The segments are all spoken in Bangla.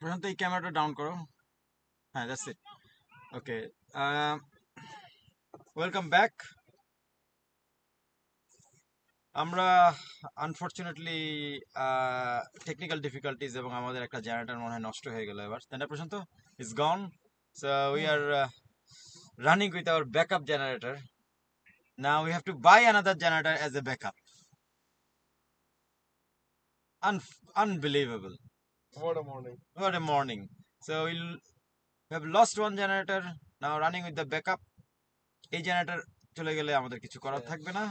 প্রশান্ত এই ক্যামেরাটা ডাউন করো। হ্যাঁ, that's it. Okay, welcome back. আমরা আনফরচুনেটলি টেকনিক্যাল ডিফিকাল্টিজ এবং আমাদের একটা জেনারেটর মনে হয় নষ্ট হয়ে গেল এবার, তাই না Prashant? Is gone. So we are running with our backup generator. Now we have to buy another generator as a backup. Unbelievable. What a morning. What a morning. So we'll have lost one generator, now running with the backup. এই জেনারেটর চলে গেলে আমাদের কিছু করার থাকবে না।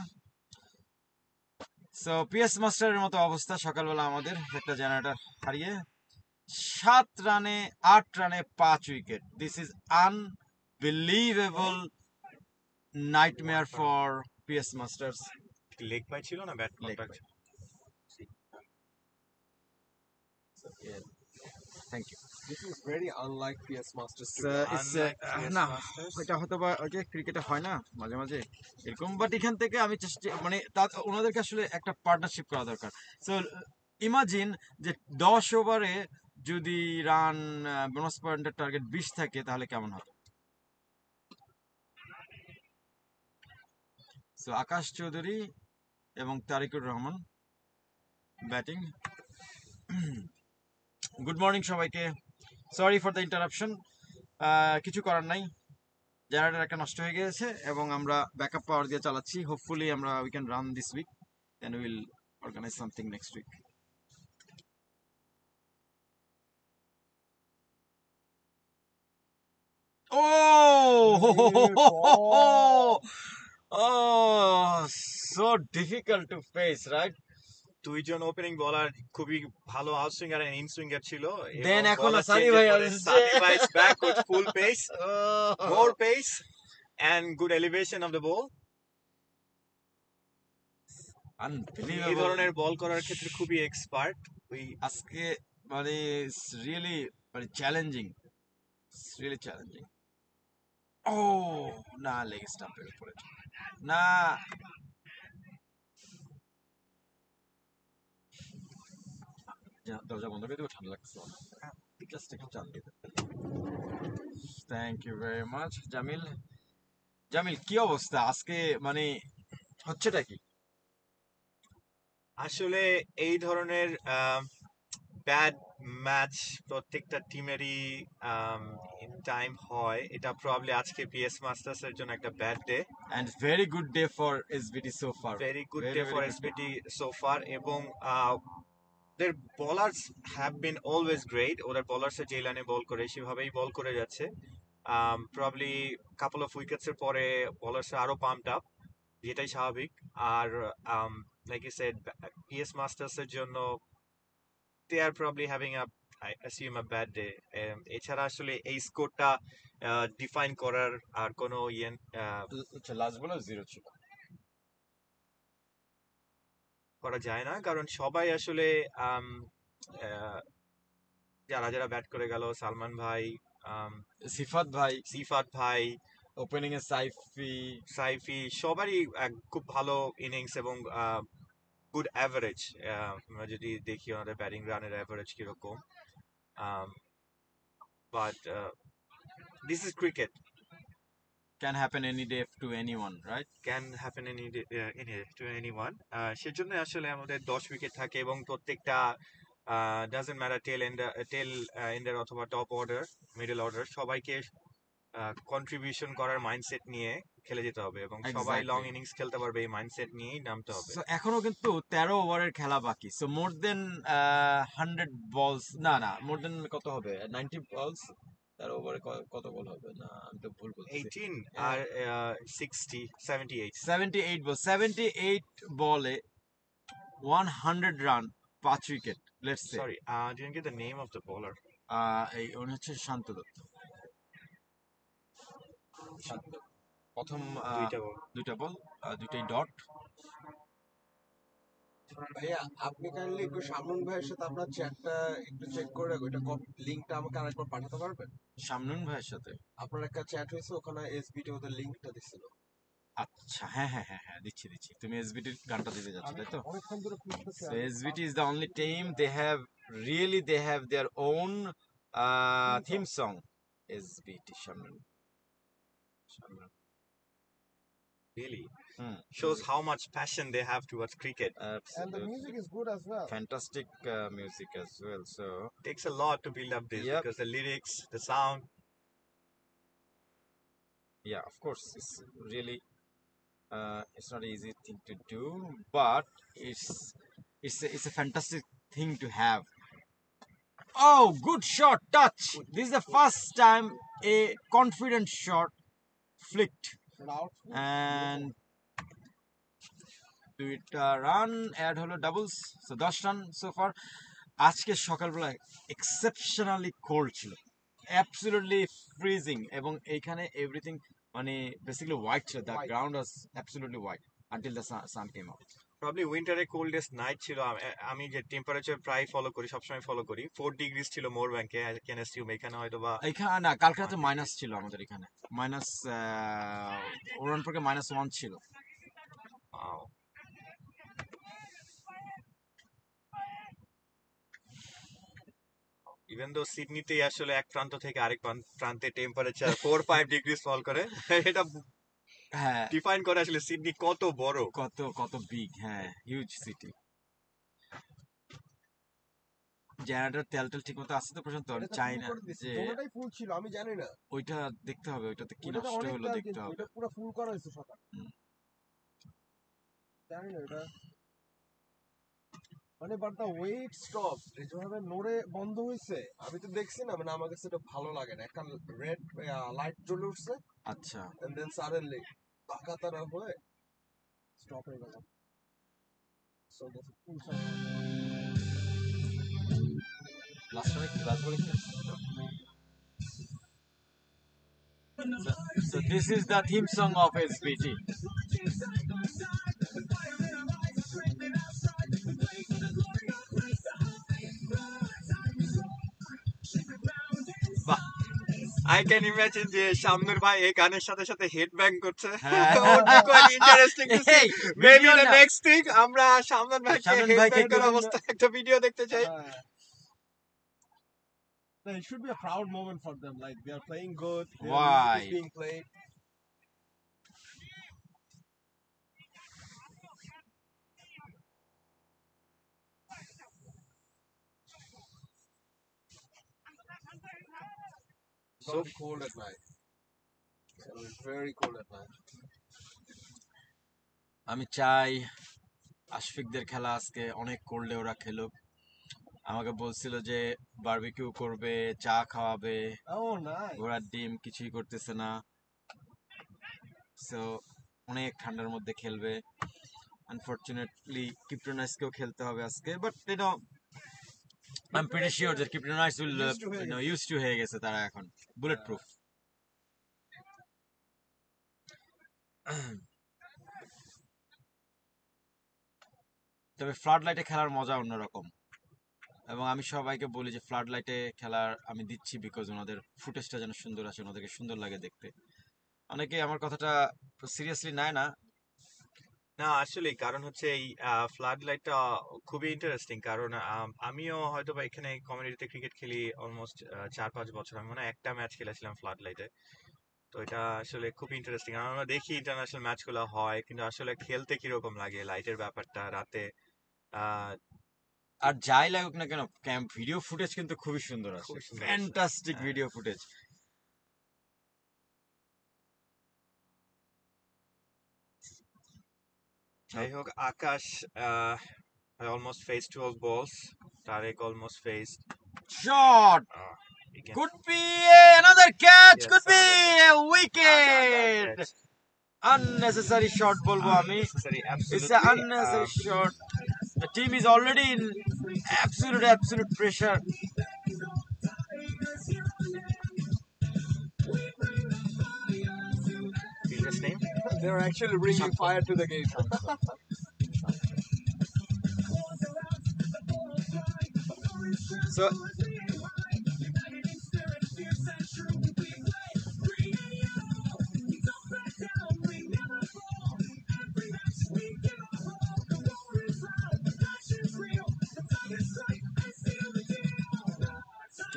সো পিএস মাস্টারের মতো অবস্থা সকালবেলা আমাদের, একটা জেনারেটর হারিয়ে 7 রানে 8 রানে 5 wicket. This is unbelievable nightmare for PS Masters. Leg bye ছিল না bat leg contact? Thank you. This is very unlike PS Masters to So, be honest. it's, Unlike PS না Masters? এটা হয়তো বা ওই যে ক্রিকেটে হয় না মাঝে মাঝে এরকম, বাট এখান থেকে আমি চেষ্টা মানে ওনাদেরকে আসলে একটা পার্টনারশিপ করা দরকার। সো ইমাজিন যে 10 ওভারে যদি রান বোনাস পয়েন্টের টার্গেট 20 থাকে তাহলে কেমন হবে। সো আকাশ চৌধুরী এবং Tarikur Rahman batting. Good morning সবাইকে, সরি ফর দ্য ইন্টারাপশন। কিছু করার নাই, জেনারেটর একটা নষ্ট হয়ে গেছে এবং আমরা ব্যাকআপ পাওয়ার দিয়ে চালাচ্ছি। হোপফুলি আমরা we can run this week, then will organise something next week. Oh, oh, so difficult to face, right? দুইজন ওপেনিং বলার খুবই ভালো আউটসুইঙ্গার এন্ড ইনসুইঙ্গার ছিল। দেন এখন সানি ভাই আসছে। সানি ভাই is back with full pace, Oh, more pace and good elevation of the ball. এই unbelievable. ধরনের বল করার ক্ষেত্রে খুবই এক্সপার্ট। ওই আজকে মানে রিয়েলি মানে চ্যালেঞ্জিং, রিয়েলি চ্যালেঞ্জিং। ও না, লেগ স্টাম্পের উপরে না। দরজা বন্ধ করে দেবো, ঠান্ডা লাগছে। জাস্ট একটু চাপ দিতে। Thank you very much Jamil. Jamil কি অবস্থা আজকে, মানে হচ্ছেটা কি? আসলে এই ধরনের ব্যাড ম্যাচ প্রত্যেকটা টিমেরই টাইম হয়। এটা প্রবাবলি আজকে পিএস মাস্টার্স এর জন্য একটা bad day and very good day for SBT so far. Very good Very, day very for good SBT so far. এবং their bowlers have been always great. ওদের bowlers যে লাইনে বল করে সেভাবেই বল করে যাচ্ছে। প্রবাবলি কাপল অফ উইকেটস এর পরে bowlers আরো পাম্পড আপ, যেটাই স্বাভাবিক। আর like you said, PS Masters এর জন্য they are probably having a, I assume, a bad day. এছাড়া আসলে এই স্কোরটা ডিফাইন করার আর কোনো আচ্ছা, লাস্ট বলে 0 ছিল। করা যায় না, কারণ সবাই আসলে আহ, যারা যারা ব্যাট করে গেল, সালমান ভাই, সিফাত ভাই, সিফাত ভাই, ওপেনিং এ সাইফি, সাইফি, সবারই খুব ভালো ইনিংস এবং গুড অ্যাভারেজ। আমরা যদি দেখি ওনাদের ব্যাটিং রানের অ্যাভারেজ কিরকম। But this is cricket, can happen any day to anyone, right? Can happen to anyone. সেজন্য আসলে আমাদের 10 উইকেট থাকে এবং প্রত্যেকটা ডাজন্ট ম্যাটার টেল এন্ডার অথবা টপ অর্ডার, মিডল অর্ডার, সবাইকে কন্ট্রিবিউশন করার মাইন্ডসেট নিয়ে খেলে যেতে হবে এবং সবাই Exactly. লং ইনিংস খেলতে পারবে এই মাইন্ডসেট নিয়েই নামতে হবে। So এখনো কিন্তু 13 ওভারের খেলা বাকি। সো মোর দেন 100 বলস, না না, মোর দেন কত হবে, 90 বলস। 13 ওভারে কত বল হবে? না, আমি তো ভুল বলছি। 18 আর 60 78 78 বল, 78 বলে 100 run, 5 wicket. Let's say sorry, didn't get the name of the bowler. এই উনি হচ্ছে শান্ত দত্ত। প্রথম দুইটা বল, দুইটাই ডট। ভাইয়া আপনি কাইন্ডলি একটু শামনুন ভাইয়ের সাথে আপনার চ্যাটটা একটু চেক করে ওইটা লিংকটা আমাকে আরেকবার পাঠাতে পারবেন? শামনুন ভাইয়ের সাথে আপনার একটা চ্যাট হয়েছে, ওখানে এসবিটি ওদের লিংকটা দিছিল। আচ্ছা, হ্যাঁ হ্যাঁ হ্যাঁ হ্যাঁ, দিচ্ছি দিচ্ছি। তুমি এসবিটির গানটা দিতে যাচ্ছ, তাই তো? অনেকক্ষণ ধরে খুঁজতেছি। So SBT is the only team they have, really they have their own Theme song SBT Shamran. Really shows Really. how much passion they have towards cricket. And the Absolutely. music is good as well. Fantastic music as well. So, Takes a lot to build up this yep. because the lyrics, the sound. Yeah, of course, it's really it's not an easy thing to do, but it's a fantastic thing to have. Oh, good shot, touch. This is the first time a confident shot flicked Loud. and দুইটা রান অ্যাড হলো doubles, so 10 run so far. আজকে সকালবেলা এক্সেপশনালি কোল্ড ছিল, অ্যাবসলিউটলি ফ্রিজিং, এবং এইখানে এভরিথিং মানে বেসিক্যালি হোয়াইট ছিল, the White. Ground was absolutely white until the sun came out. Probably উইন্টারে কোল্ডেস্ট নাইট ছিল। আমি যে টেম্পারেচার প্রায় ফলো করি, সবসময় ফলো করি, 4 ডিগ্রিজ ছিল মোর ব্যাংকে। আই ক্যান অ্যাসিউম এখানে হয়তো বা এখানে না, কালকে রাতে মাইনাস ছিল আমাদের এখানে, মাইনাস ওরানপুরকে -1 ছিল। ইভেন দো সিডনিতেই আসলে এক প্রান্ত থেকে আরেক প্রান্তে টেম্পারেচার 4-5 ডিগ্রি ফল করে, এটা হ্যাঁ, ডিফাইন করে আসলে সিডনি কত বড়। কত কত বিগ, হ্যাঁ, হিউজ সিটি। জেনারেটর তেল ঠিক মতো আসছে তো পর্যন্ত আমি চাই না যে ওটাই ফুল ছিল, আমি জানি না। ওইটা দেখতে হবে, ওইটাতে কি ওটাতে নষ্ট অনেক হলো তেল দেখতে কিন্তু, হবে। ওটা পুরো ফুল করা হয়েছে সকাল। হুম। জানি না এটা মানে, বাট দ্য ওয়েট স্টপ যেভাবে নড়ে বন্ধ হয়েছে, আমি তো দেখছি না, মানে আমার কাছে এটা ভালো লাগে না। একটা রেড লাইট জ্বলে উঠছে, আচ্ছা, এন্ড দেন সাডেনলি পাকাতারা হয়ে স্টপ হয়ে গেল। সো দ্যাটস ফুল লাস্ট বলে কি? So this is the theme song of SBT. বাহ, আই ক্যান ইমাজিন যে শামনুর ভাই এই গানের সাথে সাথে হেড ব্যাং করছে। হ্যাঁ। would be quite interesting to see. Hey, Maybe video the না। next thing আমরা শামনুর ভাইকে শামনুন হেড ভাইকে ব্যাং করা একটু- অবস্থায় একটা ভিডিও দেখতে চাই। It should be a proud moment for them. Like they are playing good. Their Why? music is being played. It's So gonna be cold at night. It's gonna be very cold at night. আমি চাই আশফিকদের খেলা আজকে অনেক কোল্ডে ওরা খেলুক। আমাকে বলছিল যে বারবিকিউ করবে, চা খাওয়াবে, Oh, nice. ঘোড়ার ডিম, কিছুই করতেছে না। সো অনেক ঠান্ডার মধ্যে খেলবে। আনফরচুনেটলি কিপ্টোনাইসকেও খেলতে হবে আজকে, but you know I am pretty sure যে কিপ্টোনাইস উইল ইউজ টু হয়ে গেছে তারা এখন, বুলেট প্রুফ। তবে ফ্লাড লাইটে খেলার মজা অন্যরকম, এবং আমি সবাইকে বলি যে ফ্লাড লাইটে খেলার আমি দিচ্ছি বিকজ ওনাদের ফুটেজটা যেন সুন্দর আসে, ওনাদেরকে সুন্দর লাগে দেখতে। অনেকে আমার কথাটা সিরিয়াসলি নেয় না। না আসলে কারণ হচ্ছে এই ফ্লাড লাইটটা খুবই ইন্টারেস্টিং, কারণ আমিও হয়তো বা এখানে কমিউনিটিতে ক্রিকেট খেলি অলমোস্ট 4-5 বছর। আমি মনে হয় একটা ম্যাচ খেলেছিলাম ফ্লাড লাইটে। তো এটা আসলে খুব ইন্টারেস্টিং। আমরা দেখি ইন্টারন্যাশনাল ম্যাচগুলো হয়, কিন্তু আসলে খেলতে কিরকম লাগে লাইটের ব্যাপারটা রাতে। আর যাই লাগুক না কেন, ভিডিও ফুটেজ কিন্তু খুবই সুন্দর আছে, খুবই সুন্দর আসে। ফ্যান্টাস্টিক হ্যাঁ। Video footage. যাই হোক, Akash almost face 12 balls. Tarek almost faced. Shot, Again. could be another catch, Yes, could be another a wicket. Catch. Unnecessary shot বলবো আমি, Unnecessary, it's absolutely. an unnecessary shot. The team is already in absolute pressure. Fielder's name? They're actually bringing fire to the game. So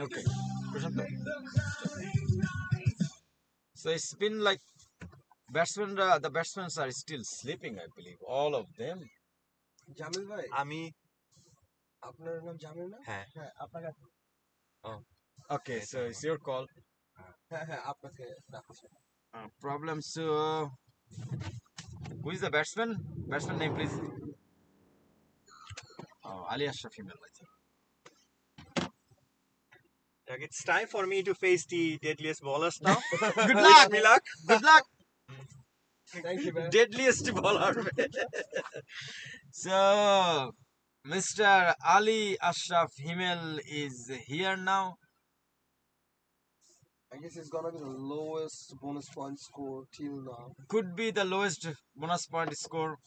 okay, So it's been like the batsmen are still sleeping, I believe, all of them. Jamil ভাই, আমি আপনার নাম জামিল না? হ্যাঁ হ্যাঁ, আপনাকে Okay, Yes, so I'm it's your call. হ্যাঁ, আপনাকে ডাকছে। Problem. So who is the batsman? Batsman name, please. Oh, Ali Ashraf Himal, I think. it's time for me to face the deadliest bowlers now. Good Wish luck. me luck. Good luck. Thank you, man. Deadliest bowler. So, Mr. Ali Ashraf Himal is here now. I guess it's gonna be the lowest bonus point score till now. Could be the lowest bonus point score.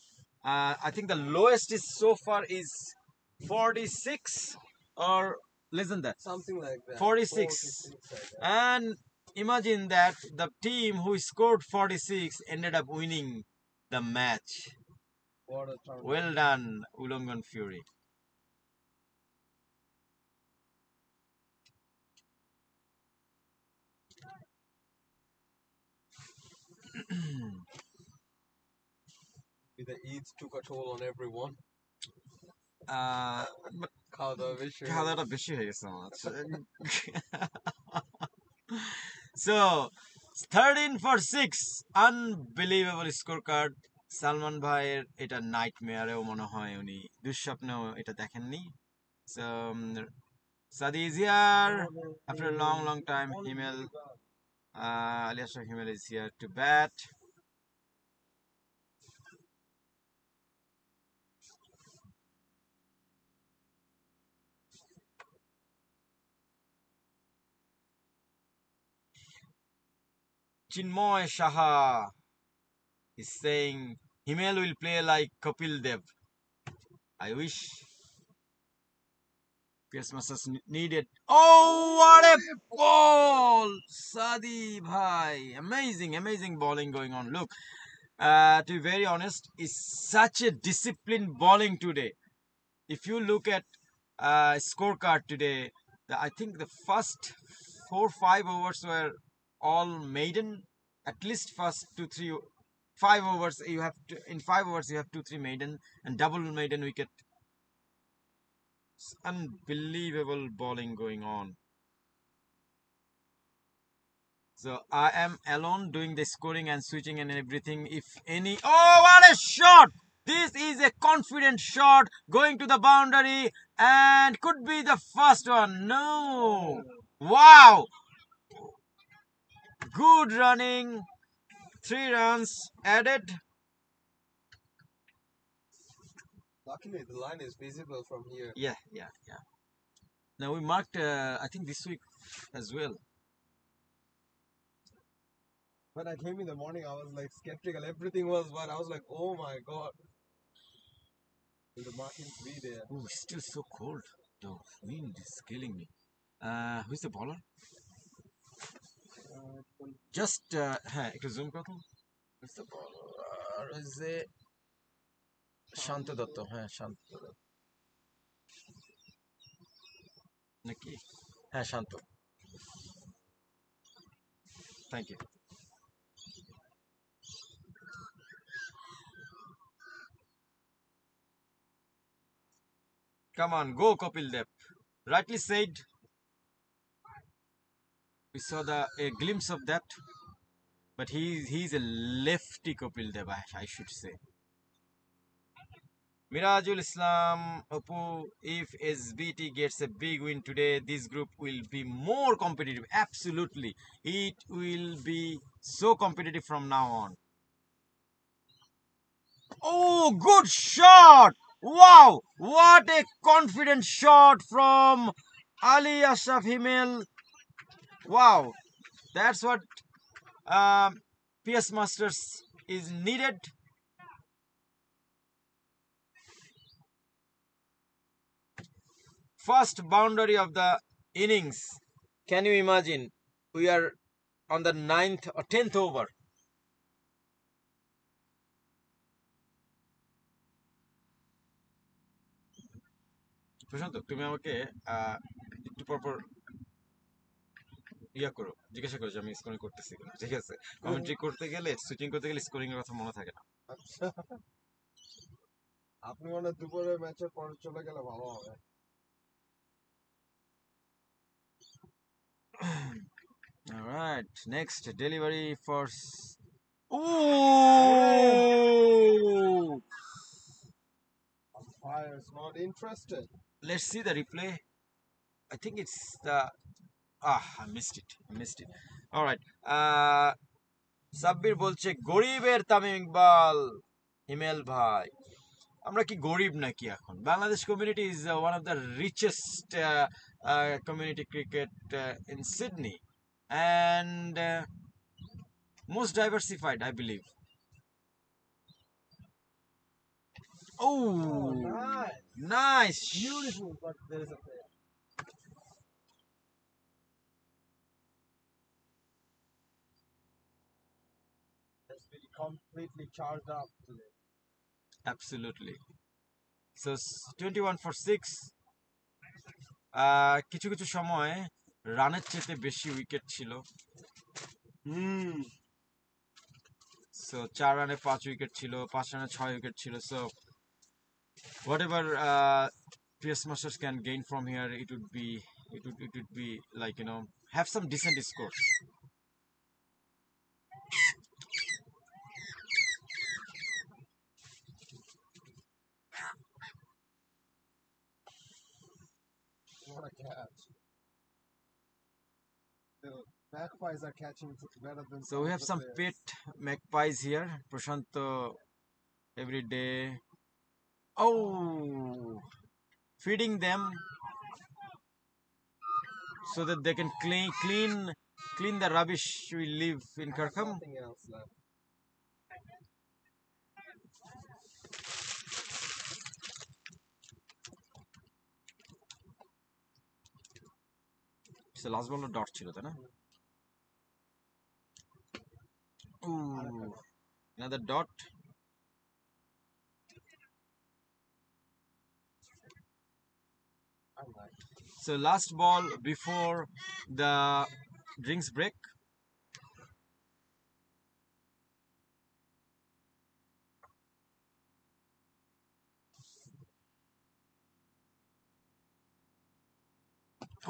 I think the lowest is so far is 46 or less than that. Something like that. 46. 46 like that. And imagine that the team who scored 46 ended up winning the match. What a turn. Well done, Ulongon Fury. The Eid took a toll on everyone. But খাওয়া দাওয়া বেশি হয়ে খাওয়া বেশি হয়ে গেছে আমার। So 13 for 6, unbelievable scorecard. Salman ভাইয়ের এটা নাইটমেয়ারেও মনে হয় উনি দুঃস্বপ্নেও এটা দেখেননি। So Sadi is here after a long time. Himal, Ali Ashraf Himal is here to bat. Chinmoy Shaha is saying Himal will play like Kapil Dev. I wish. PS Masters needed. Oh, what a ball! Sadi bhai. Amazing bowling going on. Look, to be very honest, it's such a disciplined bowling today. If you look at scorecard today, I think the first 4-5 overs were all maiden. At least first 5 overs you have to, in 5 overs you have 2-3 maiden and double maiden wicket. It's unbelievable bowling going on. So I am alone doing the scoring and switching and everything. If any, oh, what a shot! This is a confident shot going to the boundary and could be the first one. No, wow, good running. 3 runs added. Luckily, the line is visible from here. Yeah. Now we marked, I think this week as well. When I came in the morning, I was like skeptical. Everything was but I was like, oh my god. Will the markings be there? Oh, it's still so cold. The wind is killing me. Who's the bowler? Just, হ্যাঁ একটু zoom করো। Who's the bowler? Is it শান্ত দত্ত? হ্যাঁ শান্ত দত্ত নাকি? হ্যাঁ শান্ত। Thank you. Come on, go Kapil Dev. Rightly said. We saw a glimpse of that, but he's a lefty Kapil Dev, I should say. Mirajul Islam, Apu, if SBT gets a big win today, this group will be more competitive. Absolutely. It will be so competitive from now on. Oh, good shot! Wow, what a confident shot from Ali Ashraf Himal. Wow, that's what PS Masters is needed. First boundary of the innings. Can you imagine? We are on the 9th or 10th over. প্রশান্ত তুমি আমাকে একটু পরপর ইয়া করো, জিজ্ঞাসা করো যে আমি স্কোরিং করতেছি কিনা, ঠিক আছে? কমেন্ট্রি করতে গেলে, সুইচিং করতে গেলে স্কোরিং এর কথা মনে থাকে না। আচ্ছা, আপনি মানে দুপুরে ম্যাচের পর চলে গেলে ভালো হবে। Alright, next delivery for. Ooh! Umpire's not interested. Let's see the replay. I think it's the. I missed it. Alright. Sabbir বলছে গরিবের তামিম ইকবাল হিমেল ভাই, আমরা কি গরিব নাকি এখন? Bangladesh community is one of the richest community cricket in Sydney and most diversified, I believe. Oh, nice. Beautiful, but there is a fail. Has been completely charged up today. Absolutely. So 21 for 6. কিছু কিছু সময় রানের চেয়ে বেশি উইকেট ছিল। সো 4 রানে 5 উইকেট ছিল, 5 রানে 6 উইকেট ছিল। So whatever PS Masters can gain from here, it would be like, have some decent scores. What a catch. The Magpies are catching better than So we have some pet magpies here. Prashanto every day. Oh, feeding them so that they can clean the rubbish we leave in Kirkham. Nothing else left. So last ball dot chilo ta na. Ooh, another dot. So last ball before the drinks break.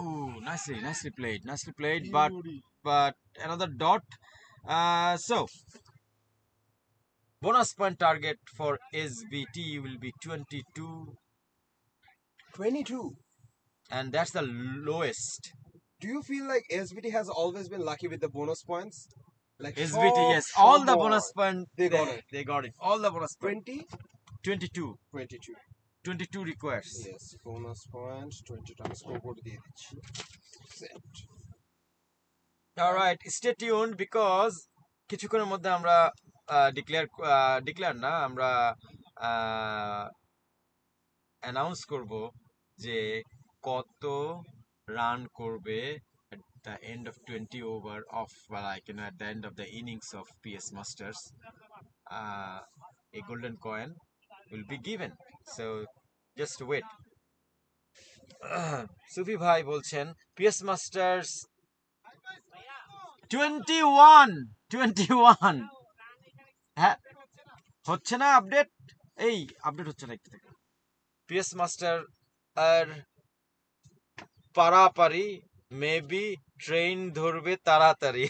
Oh, nicely played, but another dot. So bonus point target for SBT will be 22, 22. and that's the lowest. Do you feel like SBT has always been lucky with the bonus points? Like SBT, yes, all the bonus point They got it. They got it. All the bonus point. 20? 22. 22. 22 requires. Yes, bonus point 20 times scoreboard দিয়ে দিচ্ছি। Set. All right, stay tuned because কিছুক্ষণের মধ্যে আমরা ডিক্লেয়ার না, আমরা অ্যানাউন্স করব যে কত রান করবে at the end of 20 over of, at the end of the innings of PS Masters. A golden coin will be given, so just wait. সুফি ভাই বলছেন PS Masters 21 হ্যাঁ, হচ্ছে না আপডেট, আপডেট হচ্ছে না একটু থেকে। PS Master আর পারাপারি মেবি ট্রেন ধরবে তাড়াতাড়ি।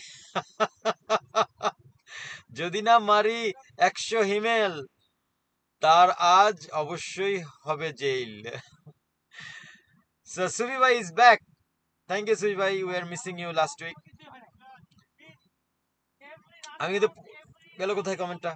যদি না মারি 100 হিমেল, তার আজ অবশ্যই হবে jail. So Suvi bhai is back. Thank you Suvi bhai, we are missing you last week. আমি কিন্তু গেল কোথায় কমেন্টটা?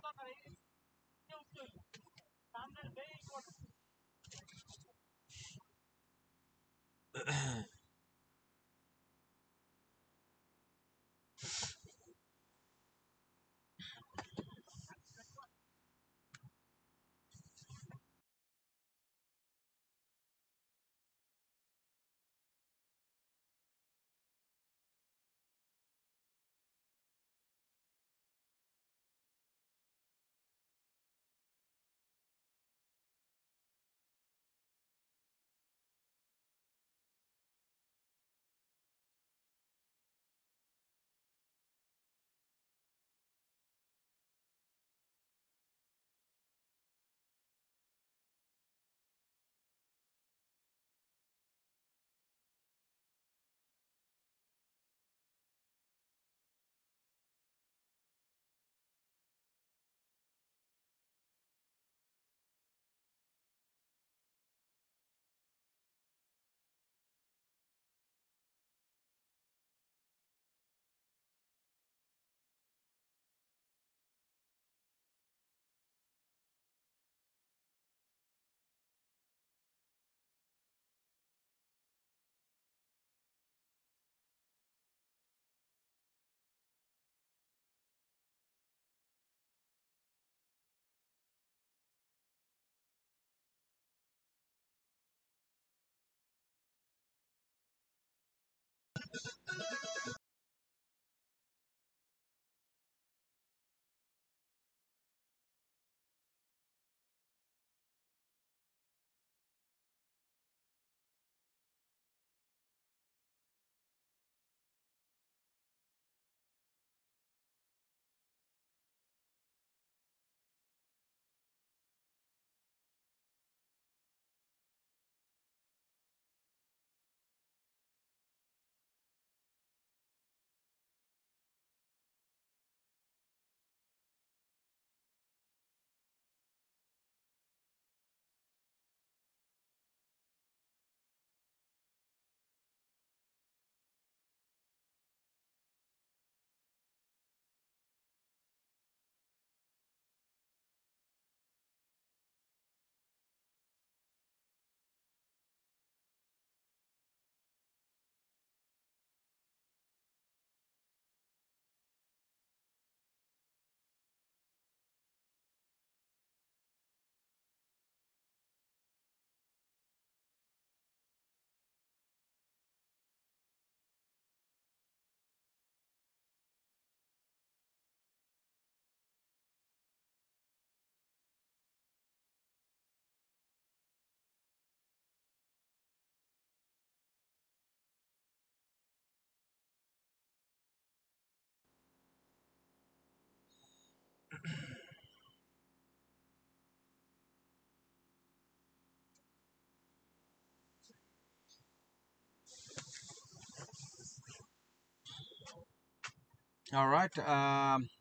All right,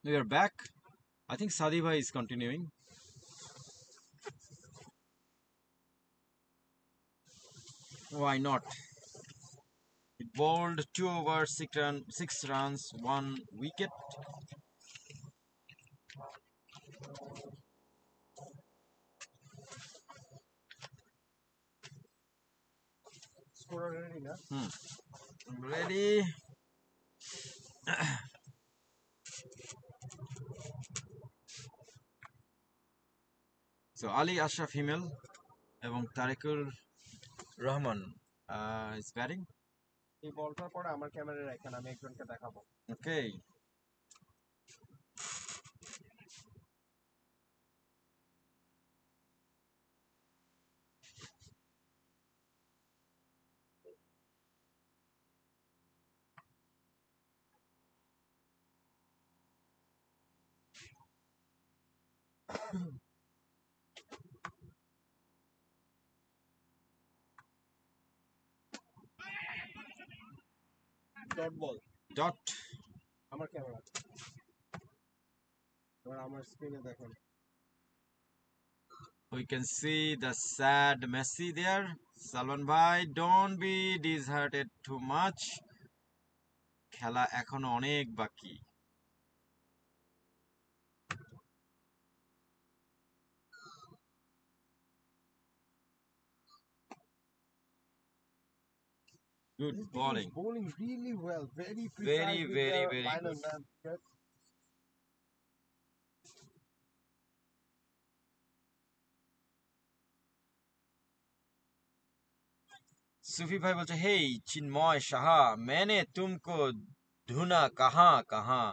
we are back. I think Sadiba is continuing. Why not? It bowled 2 overs, 6 runs, 1 wicket. Scorer ready না? Ready? So Ali Ashraf Himmel এবং তারিকুর রহমান is batting. এই বলটার পরে আমার ক্যামেরায় রাখেন, আমি একজনকে দেখাবো। Okay. Dot ball Dot. আমার ক্যামেরা, এবার আমার স্ক্রিনে দেখেন। We can see the sad Messi there. Salman bhai, don't be disheartened too much. খেলা এখনো অনেক বাকি. Good bowling. Bowling really well, very precise Very, with very, the very line good. and lamp. सूफी भाई बोलছে হেই চিন্ময় সাহা मैंने तुमको ढूंढा कहाँ कहाँ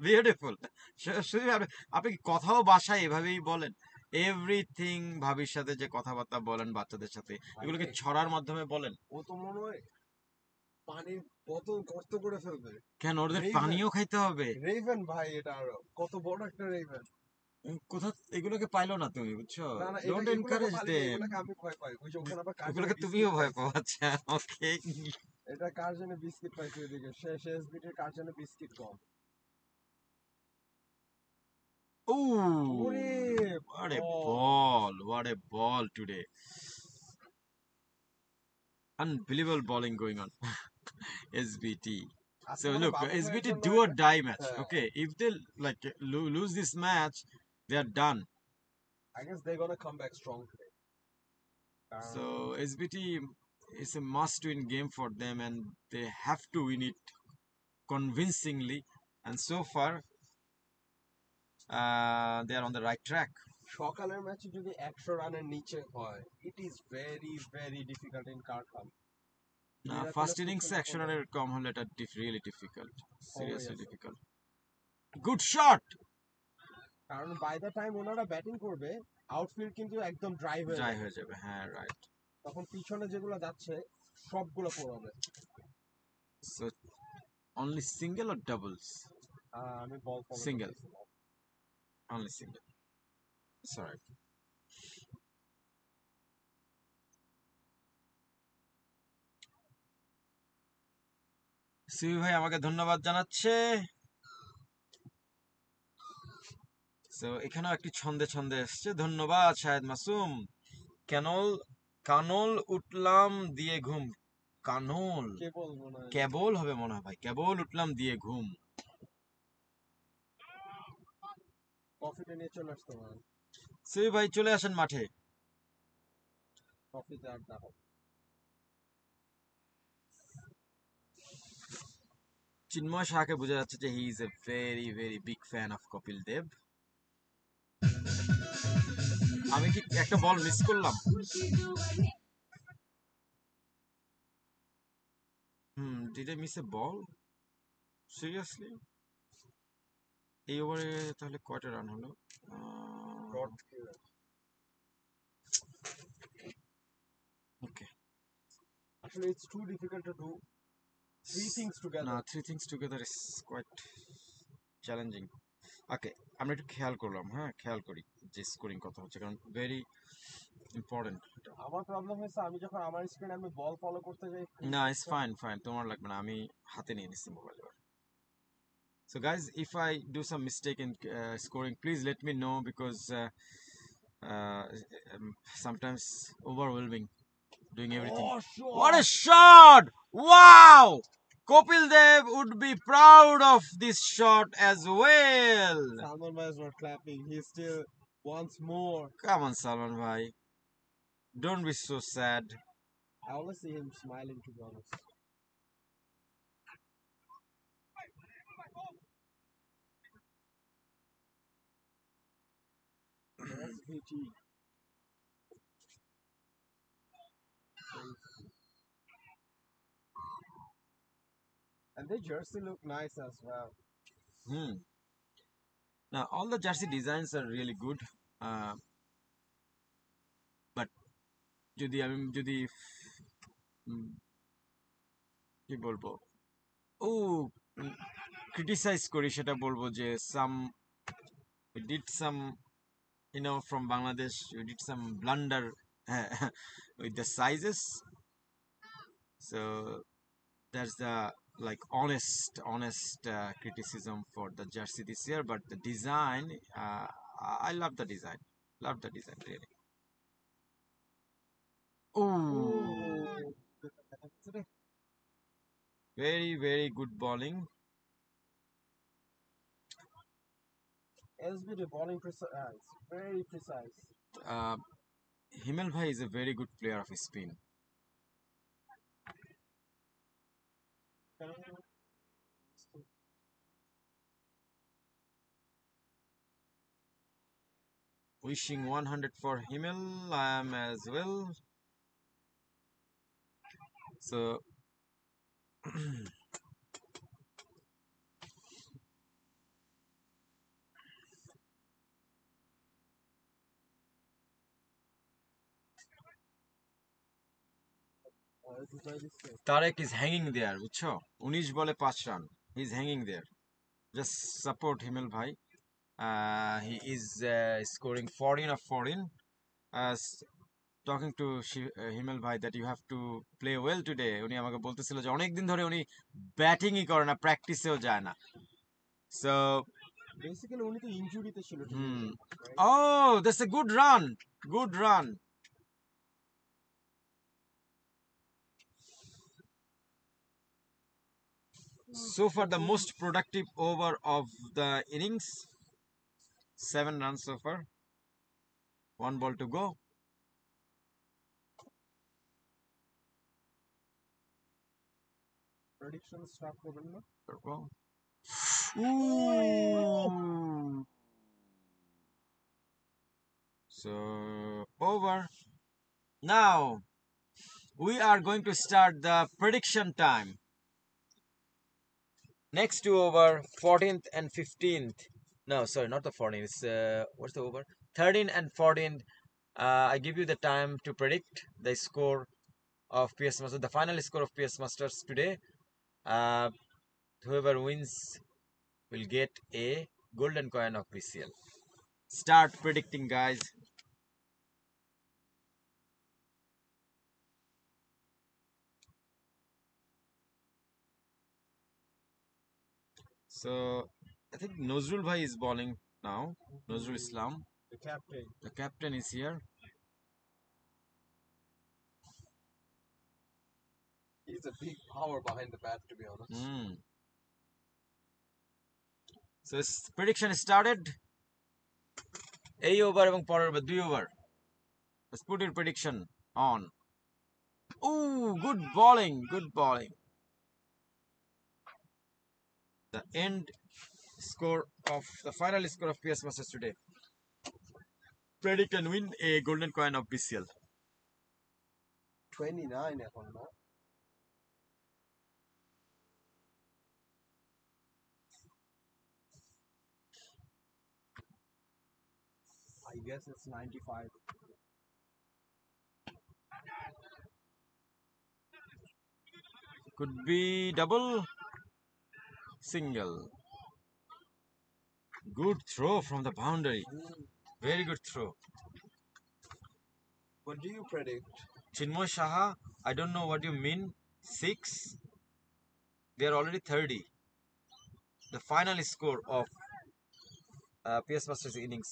বিউটিফুল সুফি ভাই আপনি কি কথাও বাসায় এভাবেই বলেন এভরিথিং ভাবির সাথে যে কথাবার্তা বলেন বাচ্চাদের সাথে এগুলোকে ছড়ার মাধ্যমে বলেন ও তো মনে হয় পানির বোতল গর্ত করে ফেলবে। কেন ওদের Raven. পানিও খাইতে হবে রেভেন ভাই, এটা আরো কত বড় একটা রেভেন। কোথা এগুলোকে পাইলো না তুমি বুঝছো না না, ডোন্ট এগুলোকে এনকারেজ পালিয়ে দেম এগুলোকে আমি ভয় পাই। ওই যে ওখানে আবার কার এগুলোকে জন্য তুমিও বিস্কিট ভয় পাইছে। পাও আচ্ছা ওকে এটা কার জন্য বিস্কিট পাইছে ওইদিকে, সে এসবিটির কার জন্য বিস্কিট কম। Ooh, ওরে what a ball. ball! What a ball today! Unbelievable bowling going on. SBT. আজকে So মানে look, বাবু ভাইয়ের SBT জন্য do or এটা- die match. হ্যাঁ, Okay, if they like lose this match, they are done. I guess they're gonna come back strong today. So SBT is a must-win game for them, and they have to win it convincingly. And so far, they are on the right track. সকালের ম্যাচে যদি 100 রানের নিচে হয়, it is very very difficult in Karkham. না Miraculous ফার্স্ট কিছু ইনিংসে না 100 করলে রানের কম হলে এটা রিয়েলি ডিফিকাল্ট, সিরিয়াসলি অবশ্যই। ডিফিকাল্ট। গুড শট, কারণ বাই দ্য টাইম ওনারা ব্যাটিং করবে আউটফিল্ড কিন্তু একদম ড্রাই হয়ে ড্রাই যাবে, হয়ে যাবে, হ্যাঁ রাইট। তখন পিছনে যেগুলো যাচ্ছে সবগুলো পড়াবে। So only single or doubles? আমি বল ফলো সিঙ্গেল, করতেছি। Only single, sorry. সিবি ভাই আমাকে ধন্যবাদ জানাচ্ছে। সো এখানেও একটি ছন্দে ছন্দে এসছে, ধন্যবাদ শাহেদ মাসুম। কানল কানল উঠলাম দিয়ে ঘুম, কানল কে বলবো না, কেবল হবে মনে হয় ভাই, কেবল উঠলাম দিয়ে ঘুম। কফিটা নিয়ে চলে আসতে পারেন, সিবি ভাই চলে আসেন মাঠে। কফিতে আড্ডা হবে। চিন্ময় শাহকে বোঝা যাচ্ছে যে he is a very very big fan of Kapil Dev. আমি কি একটা বল মিস করলাম? Did I miss a ball seriously? এই ওভারে তাহলে কয়টা রান হলো? ডট ওকে, আসলে it's too difficult to do three things না together. Three things together is quite challenging. Okay, আমরা একটু খেয়াল করলাম, হ্যাঁ খেয়াল করি যে স্কোরিং কত হচ্ছে, কারণ ভেরি ইম্পর্টেন্ট। আমার প্রবলেম হয়েছে আমি যখন আমার স্ক্রিনে আমি বল ফলো করতে যাই না ইটস ফাইন ফাইন, তোমার লাগবে না, আমি হাতে নিয়ে নিচ্ছি mobile. So guys, if I do some mistake in scoring, please let me know, because sometimes overwhelming doing everything. Oh, sure. What a shot! Wow! Kopil Dev would be proud of this shot as well. Salman Bhai is not clapping, he still wants more. Come on, Salman bhai. Don't be so sad. I always see him smiling, to be honest. That's VT. And the jersey look nice as well. Hmm. Now all the jersey designs are really good, but যদি কি বলবো, ও ক্রিটিসাইজ করি, সেটা বলবো যে we did some, from Bangladesh we did some blunder with the sizes. So that's the like honest criticism for the jersey this year. But the design, I love the design, really. Oh, very very good bowling. SBD bowling precise, very precise. Himal bhai is a very good player of spin. Wishing 100 for Himal, I am as well. So Tarek is hanging there, বুঝছো? 19 বলে 5 run, he is hanging there. Just support Himal bhai. He is scoring 14 of 14. Talking to Himal bhai that you have to play well today. উনি আমাকে বলতেছিল যে অনেক দিন ধরে উনি ব্যাটিংই করে না, প্র্যাকটিসেও যায় না। So basically উনি তো ইনজুরিতে ছিল, oh, that's a good run, good run. So far the most productive over of the innings, 7 runs so far, 1 ball to go. prediction start করবেন না? Ooh. So over. Now we are going to start the prediction time. Next two over, 14th and 15th. No, sorry, not the 14th. It's what's the over? 13th and 14th. I give you the time to predict the score of PS Masters, the final score of PS Masters today. Uh, whoever wins will get a golden coin of PCL. Start predicting, guys. So I think Nozrul Bhai is bowling now. Nozrul Islam, The captain. the captain, is here. He's a big power behind the bat, to be honest. So prediction started. এই ওভার এবং পরের over 2 over. Let's put your prediction on. Ooh, good bowling, good bowling. The end score of the final score of PS Masters today. Predict and win a golden coin of BCL. 29 এখন না? I guess it's 95. Could be double, single. Good throw from the boundary. Very good throw. What do you predict? Chinmoy Shaha, I don't know what you mean. 6. They are already 30. The final score of PS Masters innings,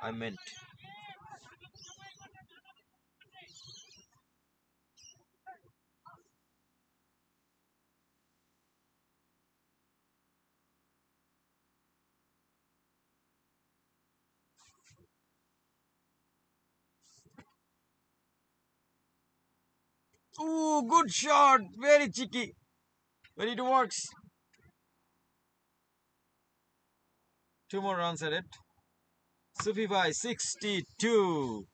I meant. Ooh, good shot. Very cheeky. But it works. 2 more runs at it. Sufi Bhai, 62.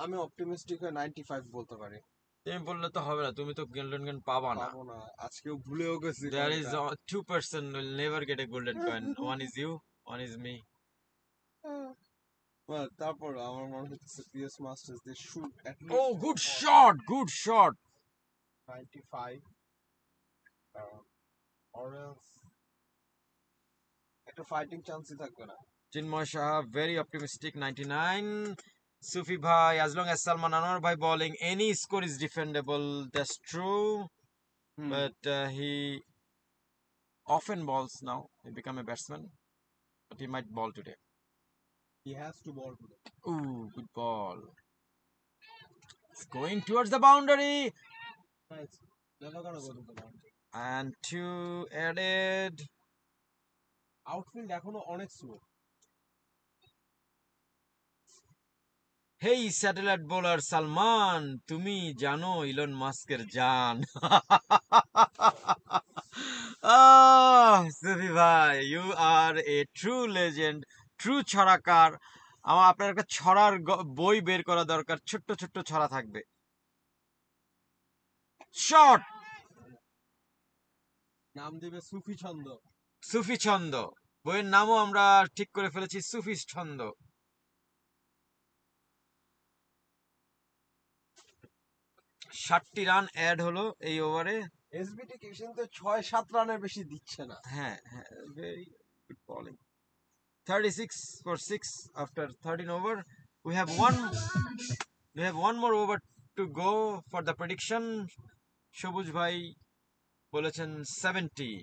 আমি অপটিমিস্টিক হয়ে 95 বলতে পারি। তুমি বললে তো হবে না, তুমি তো গোল্ডেন কয়েন পাবা না। পাবো না, আজকেও ভুলেও গেছি। There is 2% will never get a golden coin. One is you, one is me. Well, তারপর আমার মনে হচ্ছে PS Masters they should at least Oh, good shot, good shot. 95 or else একটা ফাইটিং চান্সই থাকবে না। Chinmoy Shaha, very optimistic, 99. Sufi Bhai, as long as Salman Anwar Bhai bowling, any score is defendable. That's true. But he often bowls now. He become a batsman. But he might bowl today. He has to ball today. Ooh, good ball. It's going towards the boundary. Nice. Never gonna go to the boundary. And 2 added. Outfield এখনো অনেক slow. Hey, satellite bowler Salman, তুমি জানো ইলন মাস্কের জান। Oh, Sufi bhai, you are a true legend, true ছড়াকার। আমার আপনার একটা ছড়ার বই বের করা দরকার, ছোট্ট ছোট্ট ছড়া থাকবে। শট, নাম দিবে সুফি ছন্দ। সুফি ছন্দ। বইয়ের নামও আমরা ঠিক করে ফেলেছি, সুফি ছন্দ। 60 রান অ্যাড হলো এই ওভারে। এসবিটি কিন্তু 6-7 রানের বেশি দিচ্ছে না। হ্যাঁ, very good bowling. 36 for 6 after 13 over. We have one more over to go for the prediction. সবুজ ভাই বলেছেন 70.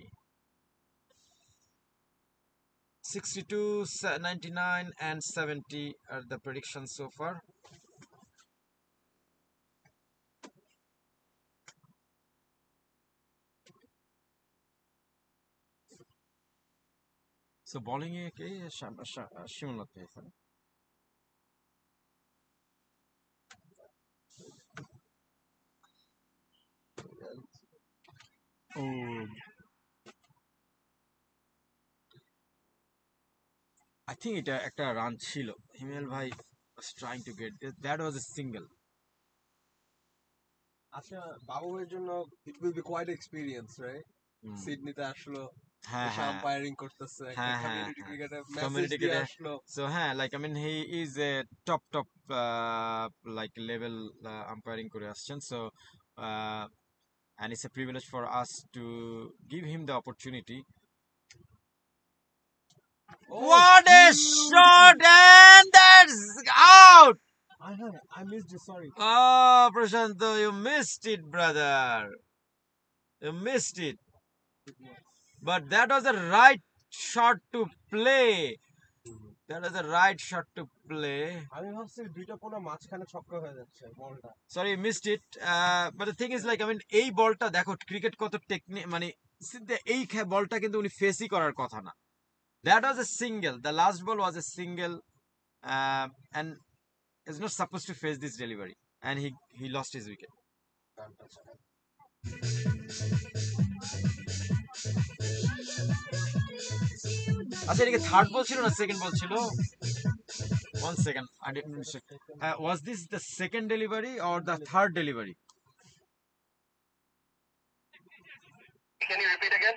62, 99 and 70 are the predictions so far. So bowling এ কে শিমুল পেয়েছেন। Oh, I think এটা একটা রান ছিল। হিমেল ভাই was trying to get that was a single. আচ্ছা বাবু ভাইয়ের জন্য it will be quite experience right hmm. সিডনিতে আসলো হ্যাঁ এসে হ্যাঁ আম্পায়ারিং করতেছে একটা হ্যাঁ হ্যাঁ কমিউনিটি হ্যাঁ ক্রিকেটে মেসেজ community দিয়ে cricket. আসলো So like I mean he is a top like level umpiring করে আসছেন. So uh, and it's a privilege for us to give him the opportunity. What a shot and that's out. I missed you sorry Oh, Prashanto, you missed it, brother. You missed it. But that was the right shot to play. That was the right shot to play. আমি ভাবছি দুইটা কোনা মাঝখানে ছক্কা হয়ে যাচ্ছে বলটা Sorry, you missed it. But the thing is, like, I mean, এই বলটা দেখো ক্রিকেট কত টেকনিক মানে এই বলটা কিন্তু উনি ফেসই করার কথা না. That was a single. The last ball was a single, and is not supposed to face this delivery, and he lost his wicket. আচ্ছা এটা কি থার্ড বল ছিল না সেকেন্ড বল ছিল? One second, I didn't check. Was this the second delivery or the third delivery? Can you repeat again?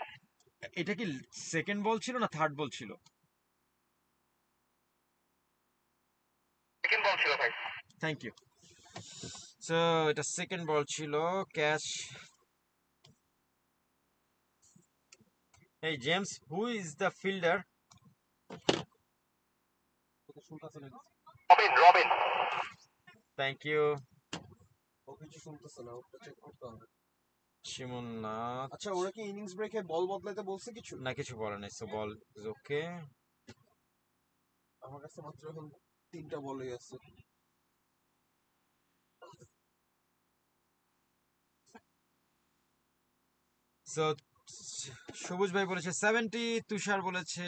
এটা কি সেকেন্ড বল ছিল না থার্ড বল ছিল? Second ball ছিল ভাই। Thank you. So এটা সেকেন্ড বল ছিল, catch. Hey James, who is the fielder? Robin Thank you. ও কিছু শুনতেছে না ওটা চেক করতে হবে শিমুল নাথ. আচ্ছা ওরা কি ইনিংস ব্রেকে বল বদলাতে বলছে কিছু না কিছু বলে নাই, so ball is okay. আমার কাছে মাত্র এখন 3টা বলই আছে So সবুজ ভাই বলেছে 70, তুষার বলেছে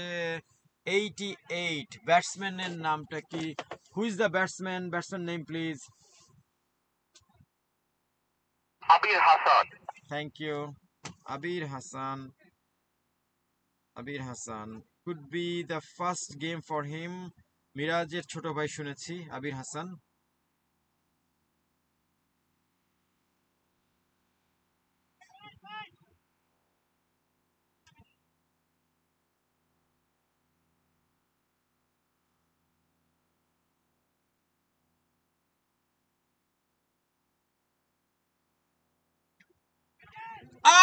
88. ব্যাটসম্যানের নামটা কি? Who is the batsman name please? Abir Hasan thank you. Abir Hasan. Abir Hasan could be the first game for him. মিরাজের ছোট ভাই শুনেছি আবির হাসান.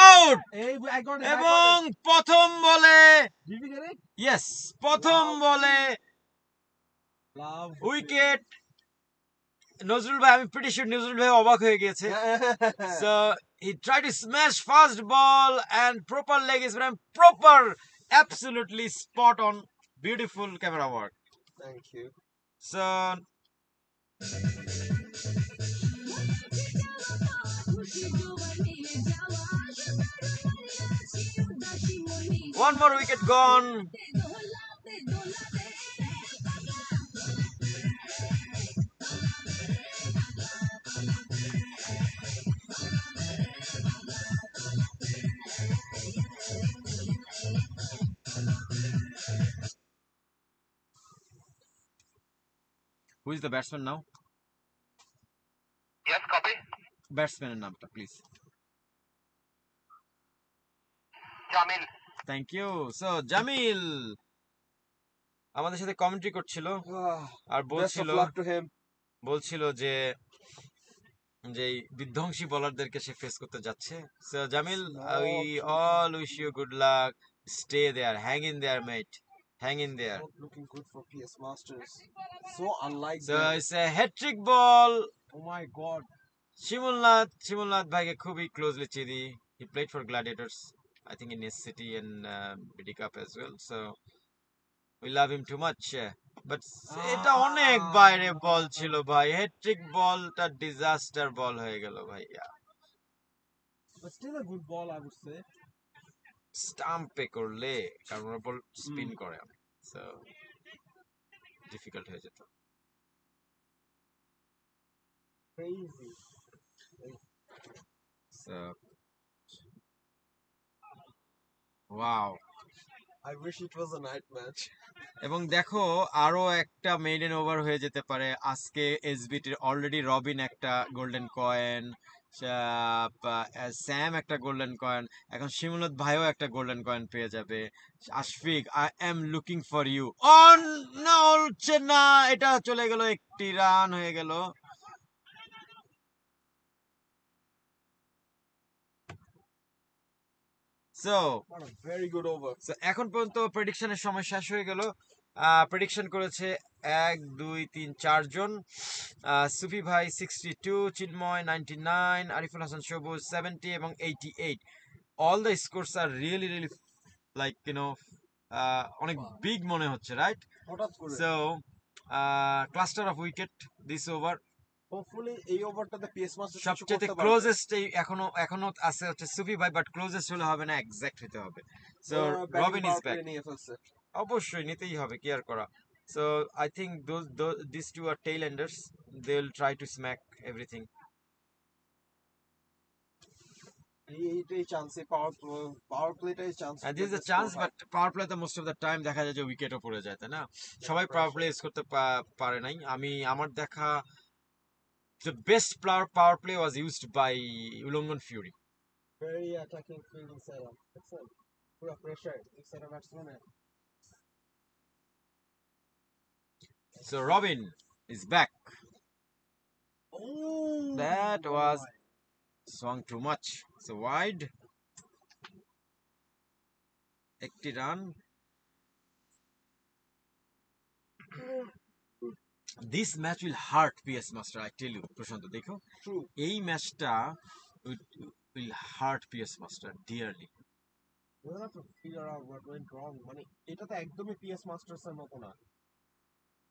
আউট এই আই গট এবং প্রথম বলে did you get it yes প্রথম বলে লাভ উইকেট. নজরুল ভাই, আমি প্রিটি শিওর নজরুল ভাই অবাক হয়ে গিয়েছে. So he tried to smash fast ball and proper leg is proper, absolutely spot on, beautiful camera work. Thank you So one more wicket gone. Who is the batsman now? Yes, copy. ব্যাটসম্যানের নামটা please. Jamil thank you. So Jamil আমাদের সাথে কমেন্ট্রি করছিল আর বেস্ট অফ বলছিল লাক টু হিম বলছিল যে যে এই বিধ্বংসী বোলারদেরকে সে ফেস করতে যাচ্ছে. So Jamil, we all wish you good luck. Stay there, hang in there mate, hang in there. Not looking good for PS Masters. So unlike So them. it's a hat-trick ball. Oh my god. শিমুলনাথ ভাইকে খুবই ক্লোজলি চিনি. He played for Gladiators, I think in his city and BD Cup as well. So we love him too much. But এটা অনেক বাইরে বল ছিল ভাই. হ্যাট্রিক বলটা ডিজাস্টার বল হয়ে গেল ভাই. But still a good ball I would say. স্টাম্পে করলে কারণ ওর বল স্পিন করে, সো ডিফিকাল্ট হয়ে যেত. Crazy. So wow. I wish it was a night match. এবং দেখো আরো একটা মেইডেন ওভার হয়ে যেতে পারে আজকে। এসবিটির অলরেডি রবিন একটা গোল্ডেন কয়েন, স্যাম একটা গোল্ডেন কয়েন, এখন শিমুলত ভাইও একটা গোল্ডেন কয়েন পেয়ে যাবে। Ashfiq, I am looking for you. অন না, হচ্ছে না, এটা চলে গেল, একটি রান হয়ে গেল। So What a very good over. এখন পর্যন্ত প্রেডিকশনের সময় শেষ হয়ে গেল। প্রেডিকশন করেছে 1 2 3 4 জন। সুফি ভাই 62, চিন্ময় 99, আরিফুল হাসান সবুজ 70 এবং 88। All the scores are really really like অনেক বিগ মনে হচ্ছে, রাইট? হঠাৎ করে so cluster of wicket this over. Hopefully এই ওভারটাতে পিএস মাস্টার কিছু সবচেয়ে করতে পারবে। ক্লোজেস্ট এখনো আছে হচ্ছে সুফি ভাই, বাট ক্লোজেস্ট হলে হবে না, এক্সাক্ট হতে হবে। সো ওরা batting Robin is power back. play নিয়ে ফেলছে। অবশ্যই নিতেই হবে, কি আর করা। So I think this two are tail enders, they will try to smack everything. এইটাই চান্স, পাওয়ার প্লেটাই chance. This is the chance, but power প্লেতে মোস্ট অফ দ্য টাইম দেখা যায় যে উইকেটও পড়ে যায়, তাই না? সবাই পাওয়ার প্লে ইউজ করতে পারে নাই। আমার দেখা the best power play was used by উলঙ্গন fury. Very attacking fielding setup, দেখছেন পুরো প্রেসার এই সেটআপ ব্যাটসম্যানের। So Robin is back. Oh, That was swung too much. So wide. একটি run. This match will hurt PS Master, I tell you. প্রশান্ত, দেখো ট্রু। এই ম্যাচটা will hurt PS Master dearly. We have to figure out what went wrong. মানে এটা তো একদমই পিএস মাস্টার্স এর মতো না।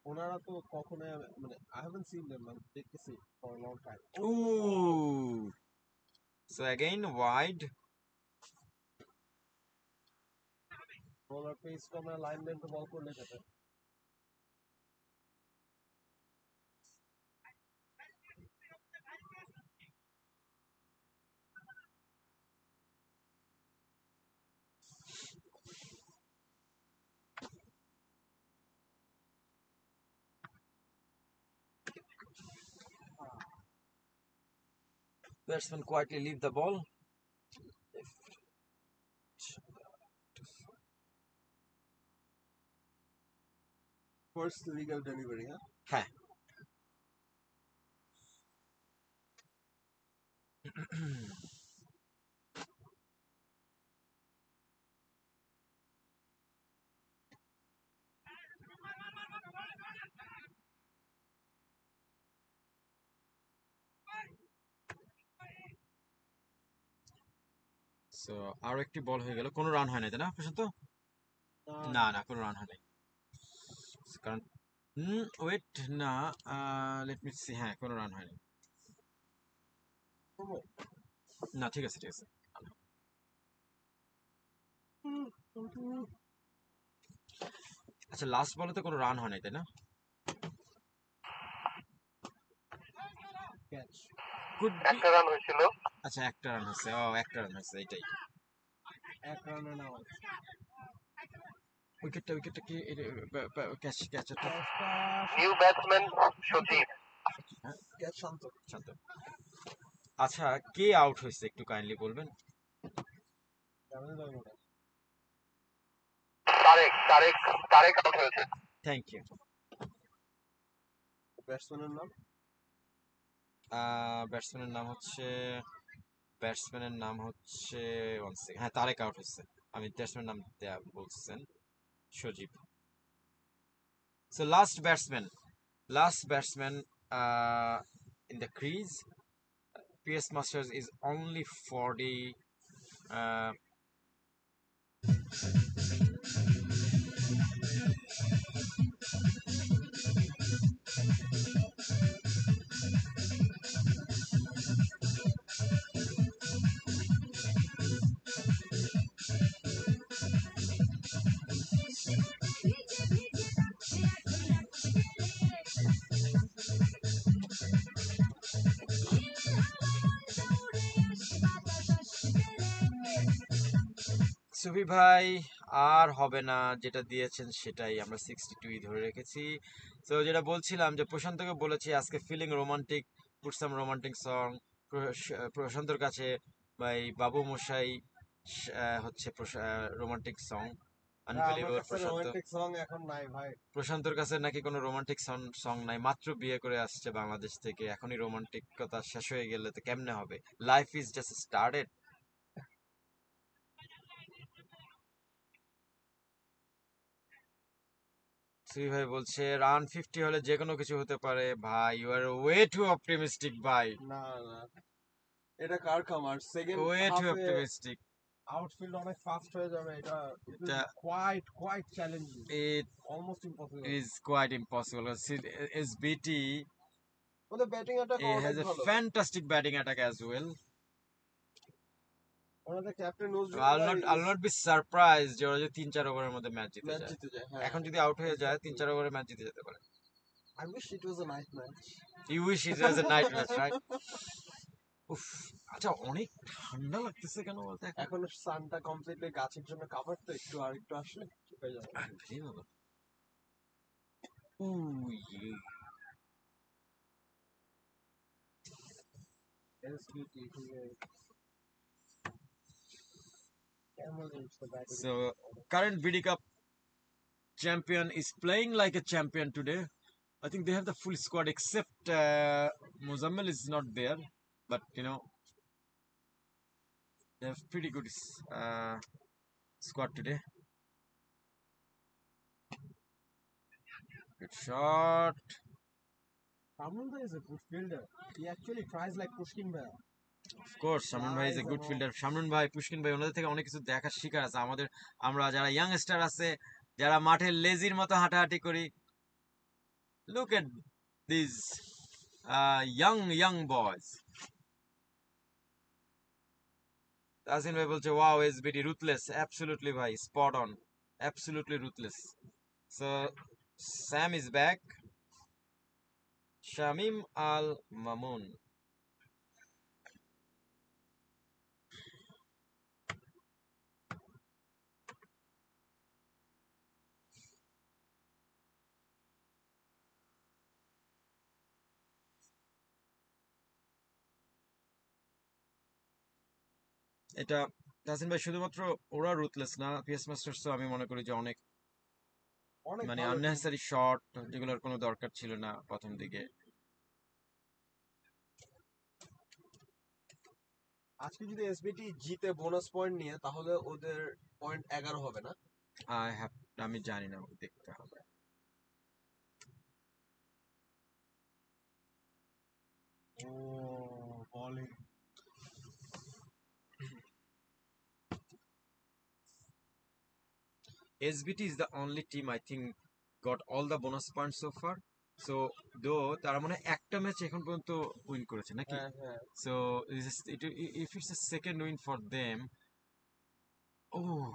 ওনারা তো কখনো মানে I haven't seen them মানে দেখতেছি for a long time. Ooh. So again wide. Bowler pace কমে লাইন লেন্থে বল করলে যেতে। Batsman quietly leave the ball. First legal delivery, হ্যাঁ? হ্যাঁ। সো আরো একটি বল হয়ে গেল, কোনো রান হয় না, তাই না প্রশান্ত? না না, কোনো রান হয় নাই, কারণ ওয়েট না, লেট মি সি, হ্যাঁ কোনো রান হয়নি। না ঠিক আছে, ঠিক আছে। আচ্ছা, লাস্ট বলে তো কোনো রান হয় নাই, তাই না? ক্যাচ। Could be- একটা রান হয়েছিল। আচ্ছা একটা রান হয়েছে, একটা রান হয়েছে, এইটাই। এক রানে না হয়। উইকেটটা কি ক্যাচ ক্যাচটা নিউ ব্যাটসম্যান সচিব। ক্যাচ শান্ত। শান্ত। আচ্ছা, কে আউট হয়েছে একটু কাইন্ডলি বলবেন? জানেন না মনে। তারেক আউট হয়েছে। Thank you. ব্যাটসম্যানের নাম? ব্যাটসম্যানের নাম হচ্ছে ওয়ান সেকেন্ড, হ্যাঁ তারেক আউট হচ্ছে, আমি ব্যাটসম্যানের নাম দেয়া বলছেন Sajib. So last batsman in the crease, PS Masters is only 40. Sufi ভাই আর হবে না, যেটা দিয়েছেন সেটাই আমরা 62 ধরে রেখেছি। তো যেটা বলছিলাম যে প্রশান্তকে বলেছি আজকে feeling romantic, put some romantic song. প্রশান্তর কাছে ভাই বাবু মশাই হচ্ছে রোমান্টিক সং। আমার আনবিলিভেবল কাছে প্রশান্ত। রোমান্টিক সং এখন নাই ভাই। প্রশান্তর কাছে নাকি কোনো রোমান্টিক সং নাই, মাত্র বিয়ে করে আসছে বাংলাদেশ থেকে, এখনই রোমান্টিকতা শেষ হয়ে গেলে তো কেমনে হবে? Life is just started. সুই ভাই বলছে রান 50 হলে যে কোনো কিছু হতে পারে। ভাই you are way too optimistic ভাই, না না, এটা কার খামার? সেকেন্ড ওয়ে টু হাফে অপটিমিস্টিক। আউটফিল্ড অনেক ফাস্ট হয়ে যাবে, এটা এটা quite challenging, it almost impossible. is quite impossible. SBT ওদের ব্যাটিং অ্যাটাক অনেক has a ভালো। fantastic batting attack as well. ওনাদের captain Nazrul I'll not be surprised যে ওরা যে 3-4 ওভারের মধ্যে ম্যাচ জিতে ম্যাচ যায়। জিতে যায়। হ্যাঁ, এখন যদি আউট হয়ে যায় 3-4 ওভারে ম্যাচ জিতে যেতে পারে। I wish it was a night match. You wish it was a night match, right? উফ, আচ্ছা অনেক ঠান্ডা লাগতেছে কেন বলতে এখন? এখন সানটা কমপ্লিটলি গাছের জন্য কভার, তো একটু আর একটু আসলে ঠিক হয়ে যাবে। Unbelievable. Ooh, yeah. SBT, Camel is the batting. So current BD Cup champion is playing like a champion today. I think they have the full squad except Muzammil is not there, but you know they have pretty good squad today. Good shot. Ramunda is a good fielder. He actually tries like Pushkin Bhai. Of course, Shamran Bhai is a good fielder. Shamran Bhai, Pushkin Bhai, ওনাদের থেকে অনেক কিছু দেখার শিকার আছে আমাদের। আমরা যারা ইয়াংস্টার আছে, যারা মাঠে লেজির মতো হাঁটাহাঁটি করি, look at these young boys. Tasin ভাই বলছে wow SBT ruthless, absolutely ভাই, spot on, absolutely ruthless. So Sam is back. Shamim Al Mamun. এটা তাসিন ভাই শুধুমাত্র ওরা রুথলেস না, পিএস মাস্টার্স আমি মনে করি যে অনেক অনেক মানে ভালো team। আননেসেসারি শট যেগুলোর কোনো দরকার ছিল না প্রথম দিকে। আজকে যদি এসবিটি জিতে বোনাস পয়েন্ট নিয়ে, তাহলে ওদের পয়েন্ট 11 হবে না? আমি জানি না, দেখতে হবে। ও bowling. SBT is the only team I think got all the bonus points so far. So though তারা মানে একটা ম্যাচ এখন পর্যন্ত উইন করেছে নাকি? হ্যাঁ হ্যাঁ। So if it's a second win for them, oh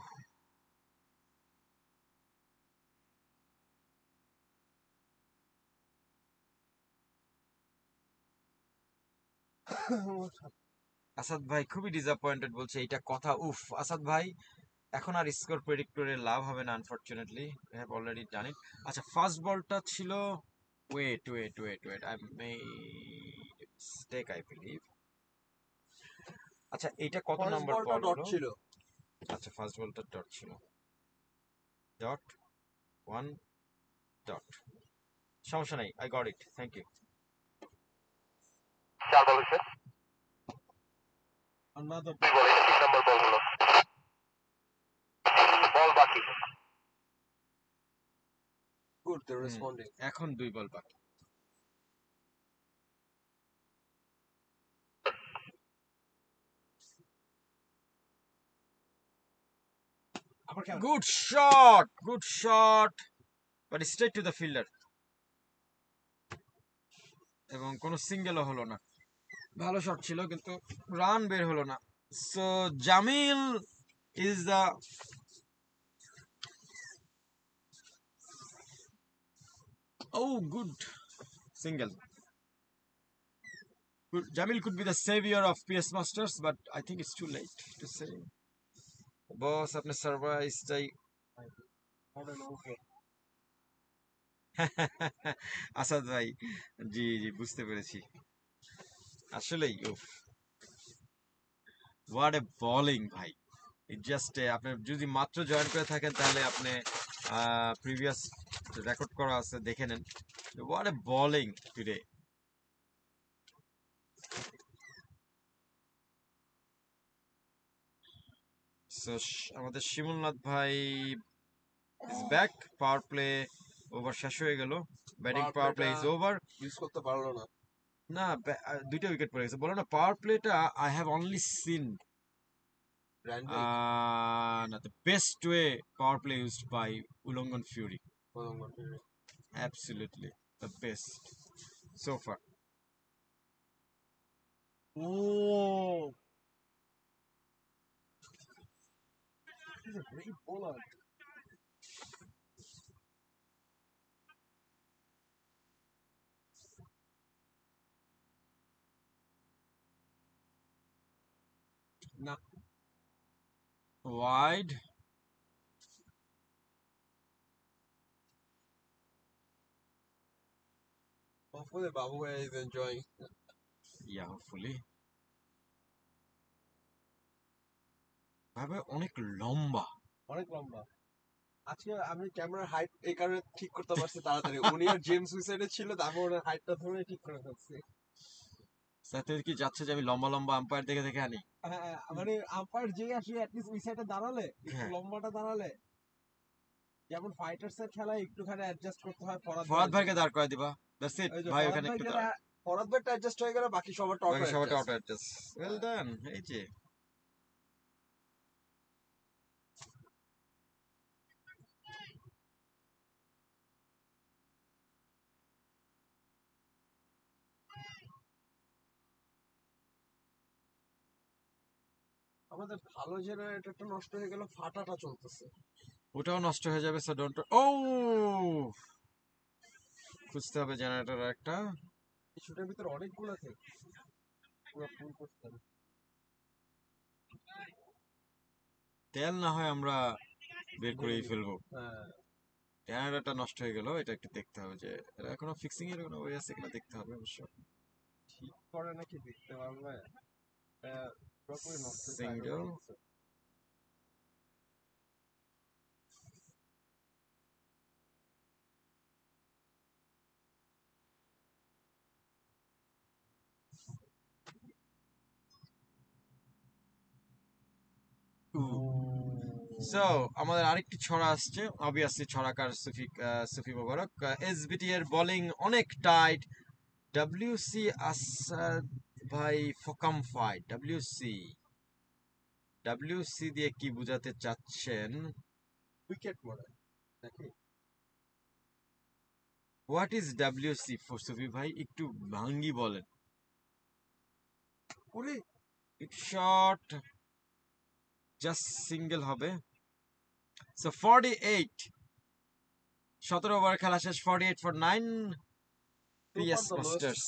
Asad ভাই খুবই ডিসঅ্যাপয়েন্টেড বলছে এইটা কথা। উফ আসাদ ভাই, এখন আর স্কোর প্রেডিক্ট করে লাভ হবে না, unfortunately I have already done it. আচ্ছা ফার্স্ট বলটা ছিল wait I made mistake I believe. আচ্ছা এটা কত ফার্স্ট নাম্বার বলটা বল ডট হলো? ছিল। আচ্ছা ফার্স্ট বলটা ডট ছিল, ডট 1 ডট, সমস্যা নাই, I got it, thank you. 4 ball হয়েছে, Another 2 বল, 3 নম্বর বল হলো, বল বাকি। good, they're responding. এখন 2 বল বাকি। আবার খেলা। Good shot, but straight to the fielder. এবং কোনো সিঙ্গেলও হলো না। ভালো শট ছিল কিন্তু রান বের হলো না। So Jamil is the good single. Jamil could be the savior of PS Masters, but I think it's too late to say. বস আপনার সারপ্রাইজটাই Okay. আসাদ ভাই, জি জি বুঝতে পেরেছি। আসলেই হোয়াট এ বোলিং ভাই। জাস্ট আপনি যদি মাত্র জয়েন করে থাকেন তাহলে আপনি প্রিভিয়াস রেকর্ড করা আছে দেখে নেন। What a bowling today. So আমাদের শিমুলনাথ ভাই is back. Power play over শেষ হয়ে গেল। ব্যাটিং Power পাওয়ার প্লে play-টা ইজ ওভার। ইউজ করতে পারলো না। না, দুইটা উইকেট পড়ে গেছে। বলো না পাওয়ার প্লেটা I have only seen Randy, not the best way power play used by Ulongon Fury. Absolutely the best so far. Oh, he's a great bowler. না, Wide. hopefully Babu is enjoying. Yeah, hopefully. ভাবে অনেক লম্বা। অনেক লম্বা। আজকে আমি ক্যামেরার হাইট এই কারণে ঠিক করতে পারছি তাড়াতাড়ি। উনি আর জেমস উইসাইডে ছিল, তারপর ওনার হাইটটা ধরে ঠিক করে ফেলছি। সাথে কি যাচ্ছে যে আমি লম্বা লম্বা আম্পায়ার দেখে দেখে আনি? হ্যাঁ, মানে আম্পায়ার যে আসলে অ্যাটলিস্ট ওই সাইডে দাঁড়ালে, একটু হ্যাঁ। লম্বাটা দাঁড়ালে, যেমন ফাইটার্স এর খেলায় একটুখানি অ্যাডজাস্ট করতে হয় ফরাদ ভাইকে দাঁড় করে দিবা। দ্যাটস ইট এই যে ভাই, ফরাদ ওখানে ভাই একটু গেলে ফরাদ ভাইটা অ্যাডজাস্ট হয়ে গেলে বাকি সবার টপ বাকি সবাই অটো অ্যাডজাস্ট। Well done. এই যে আমাদের ভালো জেনারেটরটা নষ্ট হয়ে গেল, ফাটাটা চলতেছে। ওটাও নষ্ট হয়ে যাবে। So don't. ও, খুঁজতে হবে জেনারেটর একটা। কিছুটার ভিতরে অনেকগুলো আছে, পুরো ফুল করতে হবে। তেল না হয় আমরা বের করেই ফেলবো। হ্যাঁ, জেনারেটরটা নষ্ট হয়ে গেল, এটা একটু দেখতে হবে যে এটা এখনো ফিক্সিং এর কোনো ওয়ে আছে কিনা দেখতে হবে অবশ্য। ঠিক করে নাকি দেখতে পারবে। পুরোপুরি নষ্ট হয়েছে, I don't single. think so. So আমাদের আরেকটি ছড়া আসছে, অবভিয়াসলি ছড়াকার সুফি মোবারক। এসবিটি এর বোলিং অনেক টাইট। ডব্লিউসি আসাদ ভাই ফকাম ফাইট। ডব্লিউসি দিয়ে কি বোঝাতে চাচ্ছেন? উইকেট মনে হয় নাকি? হোয়াট ইজ ডব্লিউসি ফর সুফি ভাই? একটু ভাঙ্গি বলেন। ওরে শর্ট, জাস্ট সিঙ্গেল হবে। সো 48, 17 ওভার খেলা শেষ। 48 ফর 9 পিএস মাস্টার্স।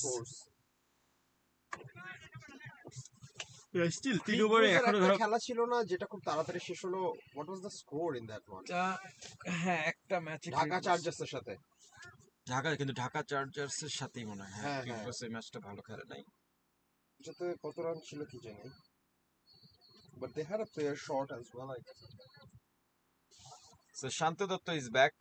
স্টিল 3 ওভারে এখনো ধরো খেলা ছিল না যেটা খুব তাড়াতাড়ি শেষ হলো। What was the score in that one? হ্যাঁ, একটা ম্যাচে ঢাকা চার্জার্স এর সাথে। কিন্তু ঢাকা চার্জার্স এর সাথেই মনে হয়। হ্যাঁ, প্রিভিয়াস এই ম্যাচটা ভালো খেলে নাই। এটাতে কত রান ছিল কি জানি, but they had a player short as well, I guess. So Shanta Dutta is back.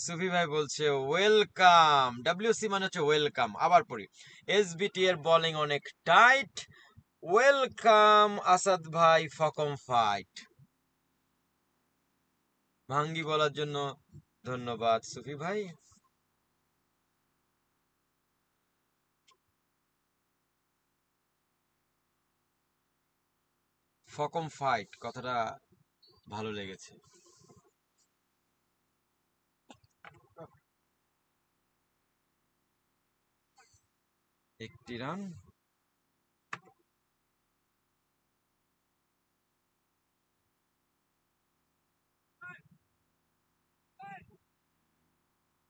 Sufi ভাই বলছে ওয়েলকাম। ডব্লিউসি মানে হচ্ছে ওয়েলকাম। আবার পড়ি, এসবিটি এর বোলিং অনেক টাইট। ওয়েলকাম আসাদ ভাই ফকম ফাইট। ভাঙ্গি বলার জন্য ধন্যবাদ সুফি ভাই। ফকম ফাইট কথাটা ভালো লেগেছে। একটি রান।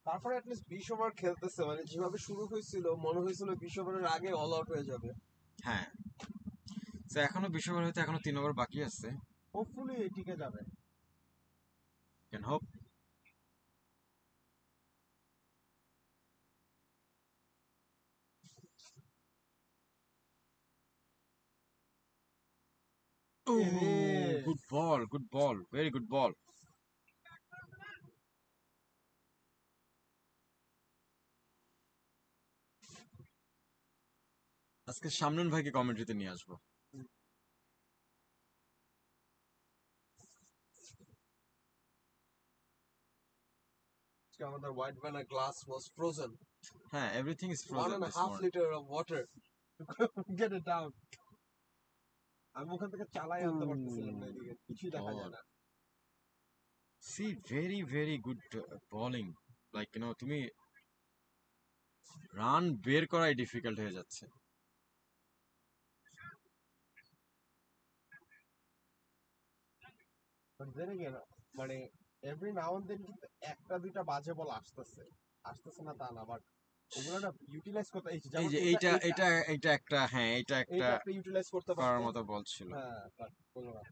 তারপরে অ্যাটলিস্ট 20 ওভার খেলতেছে, মানে যেভাবে শুরু হয়েছিল মনে হয়েছিল 20 ওভারের আগে অল আউট হয়ে যাবে। হ্যাঁ, তো এখনো 20 ওভার হইতে এখনো 3 ওভার বাকি আছে। হোপফুলি টিকে যাবে। Can hope. Oh, good ball, very good ball. আজকে শামনুন ভাইকে কমেন্ট্রিতে নিয়ে আসবো। আমাদের হোয়াইট ভ্যানা গ্লাস ওয়াজ ফ্রোজেন। হ্যাঁ, everything is 1 frozen and a this half morning. liter of water to get it down. আমি ওখান থেকে চালাই আনতে পারতেছিলাম না, এদিকে কিছুই দেখা যায় না। See, very very good bowling. Like তুমি রান বের করাই ডিফিকাল্ট হয়ে যাচ্ছে। But then again, মানে every now and then কিন্তু একটা দুইটা বাজে বল আসতেছে না তা না, বাট ওগুলো না ইউটিলাইজ করতে এই এই যেমন যে এইটা একটা, হ্যাঁ এটা একটা একটা ইউটিলাইজ করতে করার পারতো। মতো বল ছিল। হ্যাঁ, বাট হলো না।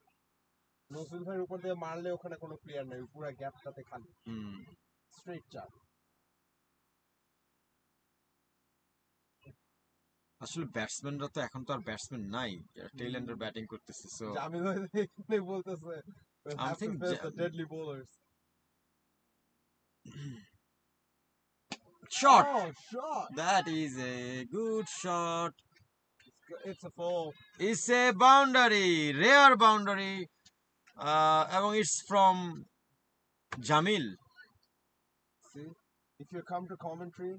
নজরুল ভাইয়ের উপর দিয়ে মারলে ওখানে কোনো প্লেয়ার নেই, পুরো গ্যাপটাতে খালি স্ট্রেট চার। আসলে ব্যাটসম্যানরা তো এখন তো আর ব্যাটসম্যান নাই, টেইল এন্ডার ব্যাটিং করতেছে। সো জামিল ভাই এখানে বলতেছে we'll I have to think face the deadly bowlers. shot. Oh, shot! That is a good shot. It's a foul. It's a boundary, rare boundary. এবং it's from Jamil. See, if you come to commentary,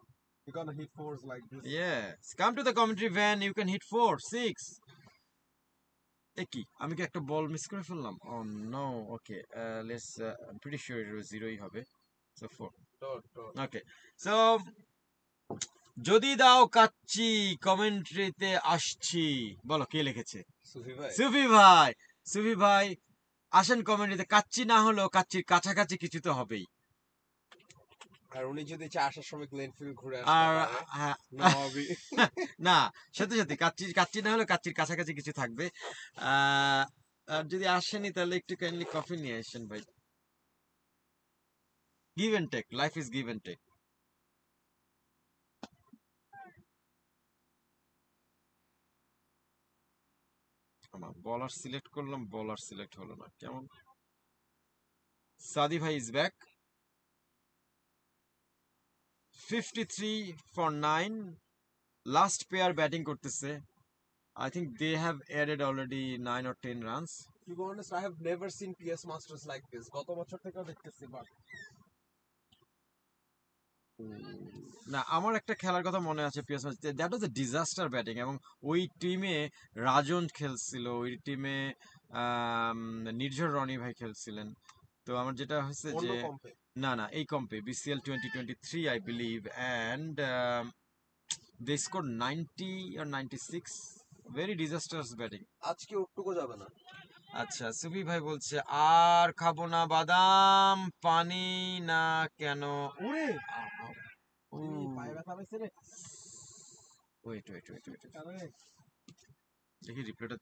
you're gonna hit fours like this. Yes, come to the commentary van, you can hit 4, 6. কি আমি কি একটা বল মিস করে ফেললাম? Oh no, okay. Let's I'm pretty sure it was 0 হবে. So 4. Okay. So যদি দাও কাচ্চি কমেন্ট্রিতে আসছি। বলো কে লিখেছে? সুফি ভাই আসেন কমেন্ট্রিতে। কাচ্চি না হলেও কাচ্চির কাছাকাছি কিছু তো হবেই। আর উনি যদি আসার সময় গ্লেনফিল্ড ঘুরে আর আসতে না, সত্যি কাচ্চি না হলেও কাচ্চির কাছাকাছি কিছু থাকবে। আর যদি আসেনি তাহলে একটু কাইন্ডলি কফি নিয়ে আসেন ভাই। Give and take, life is give and take. Bowler select করলাম, বলার সিলেক্ট হলো না, কেমন? সাদি ভাই is back. 53 for 9. Last pair batting করতেছে। I think they have added already 9 or 10 runs. To be honest, I have never seen PS Masters like this. গত বছর থেকেও দেখতেছি, বাট না, আমার একটা খেলার কথা মনে আছে PS match, that was a disaster batting. এবং ওই টিমে রাজন খেলছিল, ওই টিমে নির্ঝর রনি ভাই খেলছিলেন। তো আমার যেটা হচ্ছে যে না এই কম্পে BCL 2023 I believe, and they score 90 or 96, very disasters batting. আজকে ওটুকু যাবে না। আচ্ছা, সুবি ভাই বলছে আর খাবো না বাদাম, পানি না কেন? ওরে পায়ে ব্যথা পেয়েছে রে। ওয়েট দেখি রিপ্লেটা।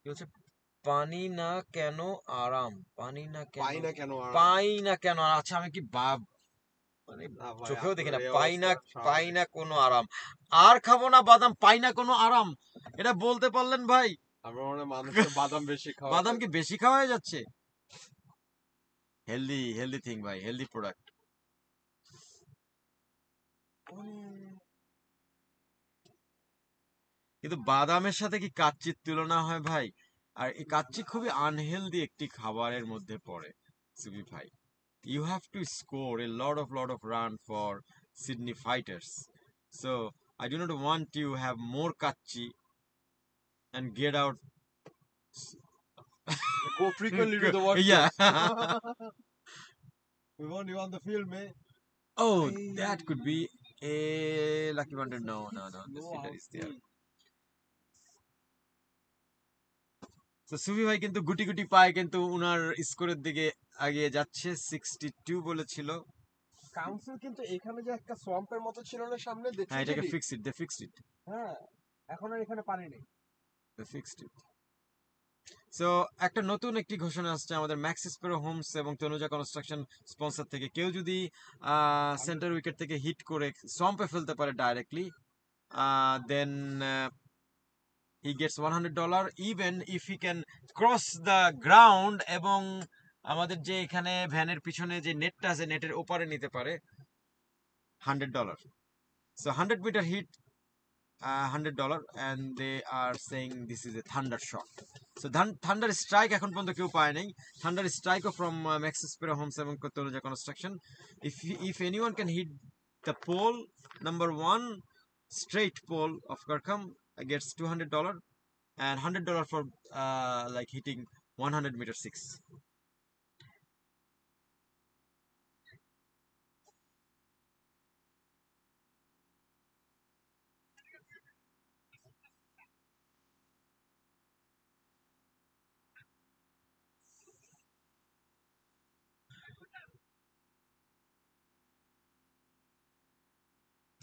কি হচ্ছে? পানি না কেন আরাম, পাই না কেন? আচ্ছা, আমি কি মানে চোখেও দেখি না। পাই না কোনো আরাম। আর খাবো না বাদাম, পাই না কোনো আরাম, এটা বলতে পারলেন ভাই? আমরা মনে হয় মানুষের বাদাম বেশি খাওয়া, বাদাম কি বেশি খাওয়া হয়ে যাচ্ছে? হেলদি থিং ভাই, হেলদি প্রোডাক্ট। কিন্তু বাদামের সাথে কি কাচ্চির তুলনা হয় ভাই? আর এই কাচ্চি খুবই আনহেলদি একটি খাবারের মধ্যে পড়ে সুবি ভাই। You have to score a lot of run for Sydney fighters. So I do not want to have more kachi and get out. go frequently to the workplace. Yeah. We want you on the field, man. Oh, that could be a lucky wonder. No. The fielder is there. তো সুফি ভাই কিন্তু গুটি গুটি পায় কিন্তু উনার স্কোরের দিকে আগিয়ে যাচ্ছে, 62 বলেছিল। কাউন্সিল কিন্তু এখানে যে একটা সোয়াম্পের মতো ছিল না সামনে, হ্যাঁ, এটাকে দেখছিস? Fix it, they fixed it, হ্যাঁ, এখন আর এখানে পানি নেই। দে ফিক্সড ইট। সো একটা নতুন একটি ঘোষণা আসছে আমাদের ম্যাক্স স্পেরো হোমস এবং তনুজা কনস্ট্রাকশন স্পন্সর থেকে। কেউ যদি সেন্টার উইকেট থেকে হিট করে সোয়াম্পে ফেলতে পারে directly, then he gets $100 even if he can cross the ground, এবং আমাদের যে এখানে ভ্যানের পিছনে যে নেটটা আছে নেটের ওপারে নিতে পারে $100. So 100-meter hit, $100, and they are saying this is a thunder shot. So thunder strike এখন পর্যন্ত কেউ পায় নাই। Thunder strike from Max Spero Homes এবং Toluja Construction. If anyone can hit the pole number 1 straight pole of Kirkham, gets $200, and $100 for like hitting 100-meter six.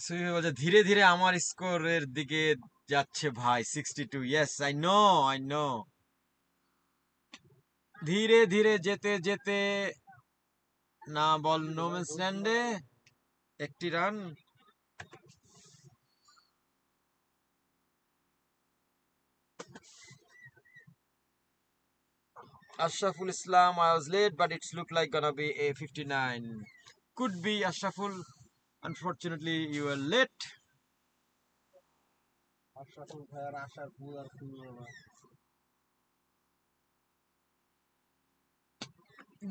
Swift বলছে ধীরে ধীরে আমার স্কোরের দিকে যাচ্ছে ভাই, 62। Yes, I know, I know. ধীরে ধীরে যেতে যেতে, না বল নো ম্যানস ল্যান্ডে একটি run. Ashraful Islam, I was late, but it's looked like gonna be a 59. Could be Ashraful. Unfortunately, you were late. Ashraful ভাইয়ার আশার ফুল আর ফুল না।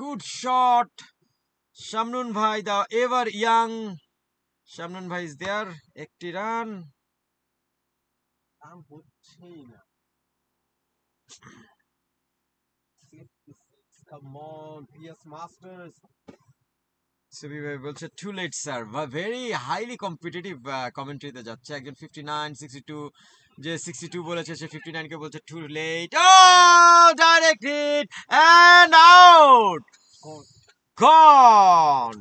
Good shot. Shamnun Bhai, the ever young Shamnun Bhai is there. একটি রান। কাম হচ্ছেই না। Come on, PS Masters. Subi ভাই বলছে too late sir, very highly competitive কমেন্ট্রিতে যাচ্ছে। একজন 59, 62, যে 62 বলেছে সে 59 কে বলছে টু লেট। ও direct hit and out, God, গন।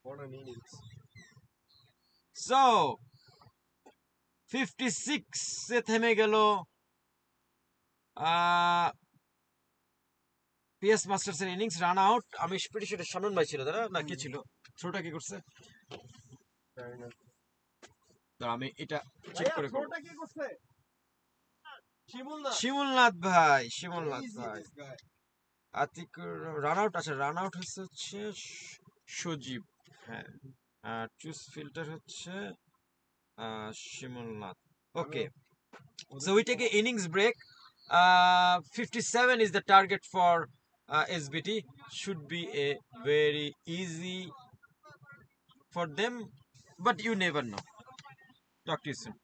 what an innings. সো 56 এ থেমে গেল পিএস মাস্টার্স এর ইনিংস। রান আউট, আমি প্রিটি শিওর শামনুন ভাই ছিল, তাই না? না কে ছিল? থ্রোটা কি করছে? Fair enough. দাঁড়া, আমি এটা চেক ভাইয়া, করে করব। থ্রোটা কে করছে? শিমুল না? শিমুলনাথ ভাই, শিমুলনাথ Crazy ভাই। this guy. Atikur run out. আচ্ছা, রান আউট হচ্ছে সজীব। হ্যাঁ, চুজ ফিল্টার হচ্ছে Shimulnath. Okay, so we take an innings break. 57 is the target for SBT. Should be a very easy for them, but you never know. Talk to you soon.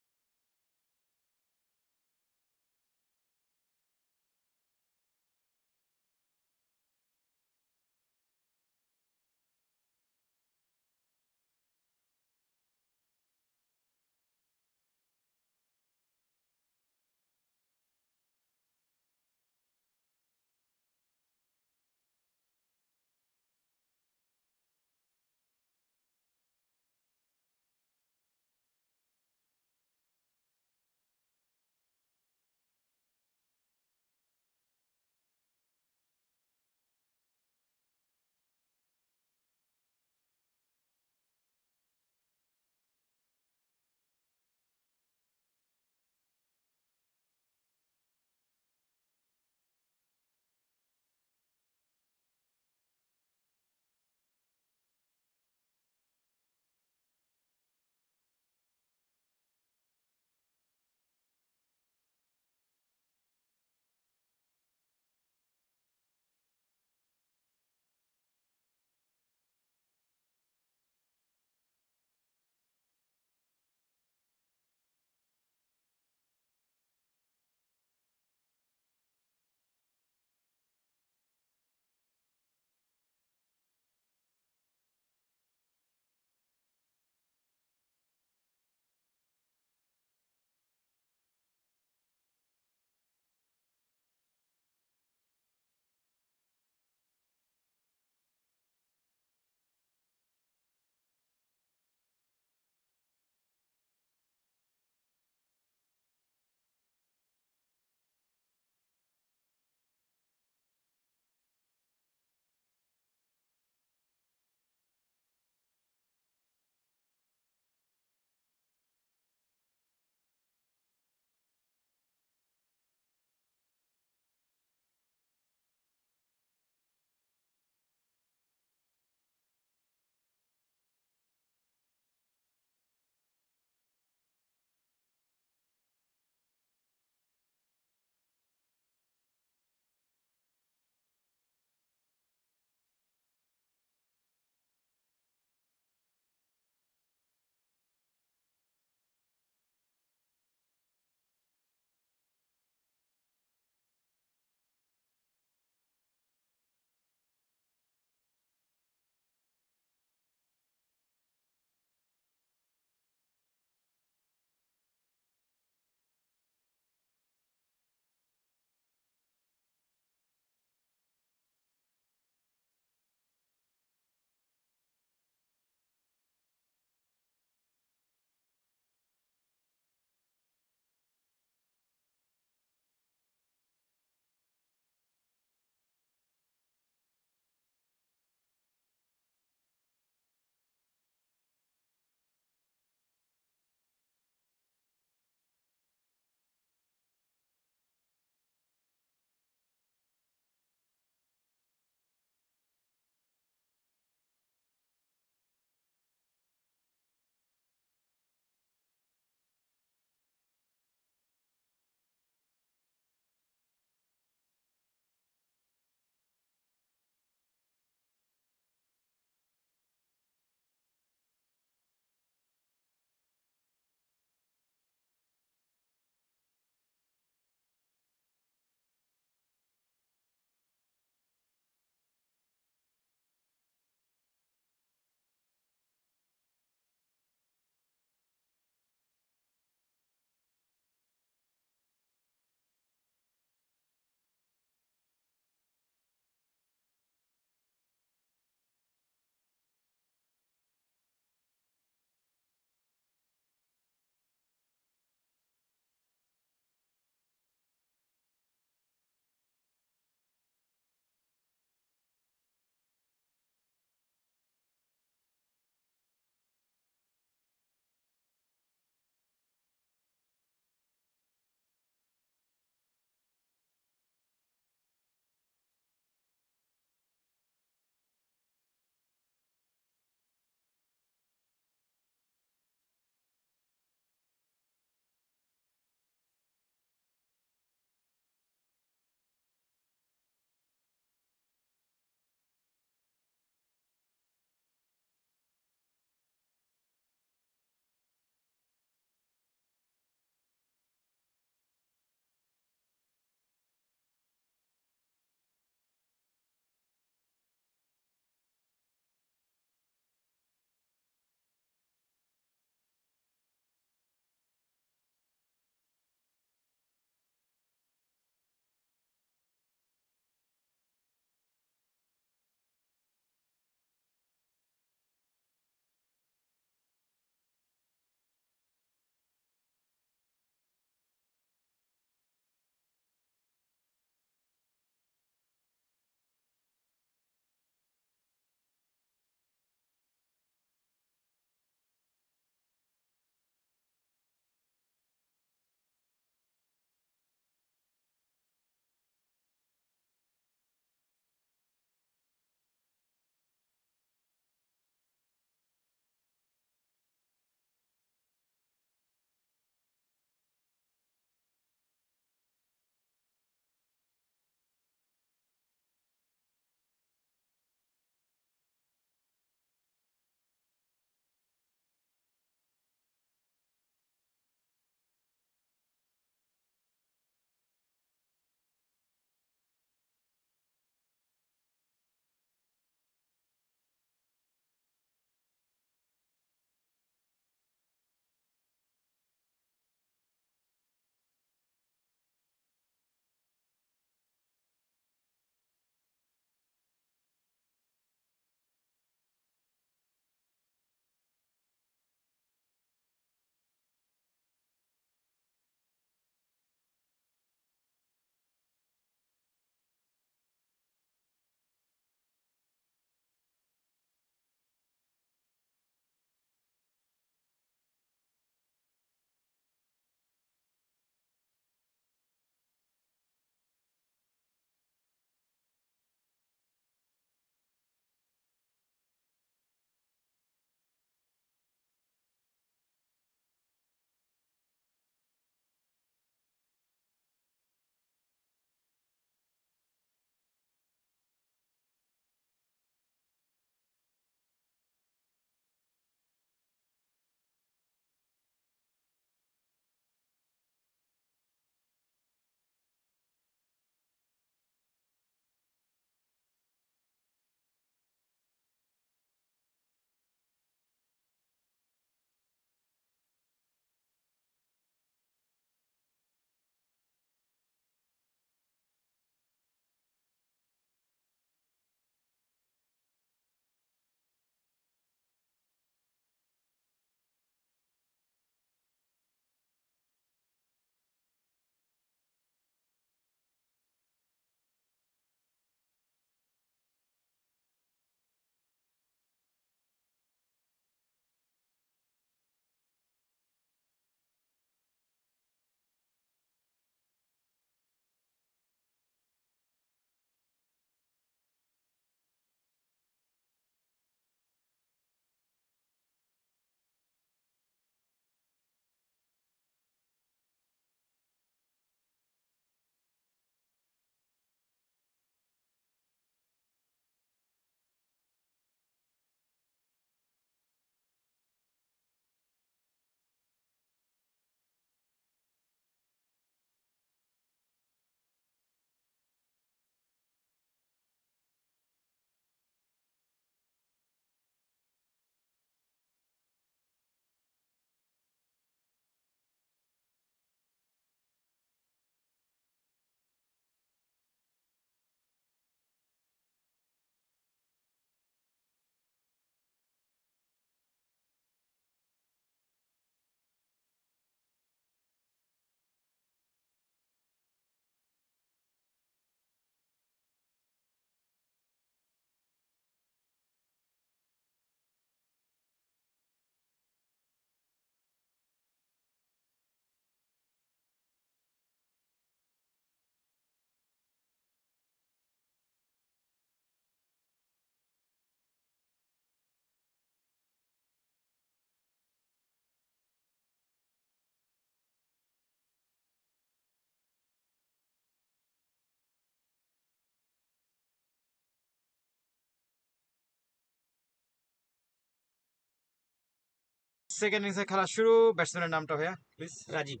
Second ইনিংসে খেলা শুরু। ব্যাটসম্যানের নামটা ভাইয়া please. Rajib.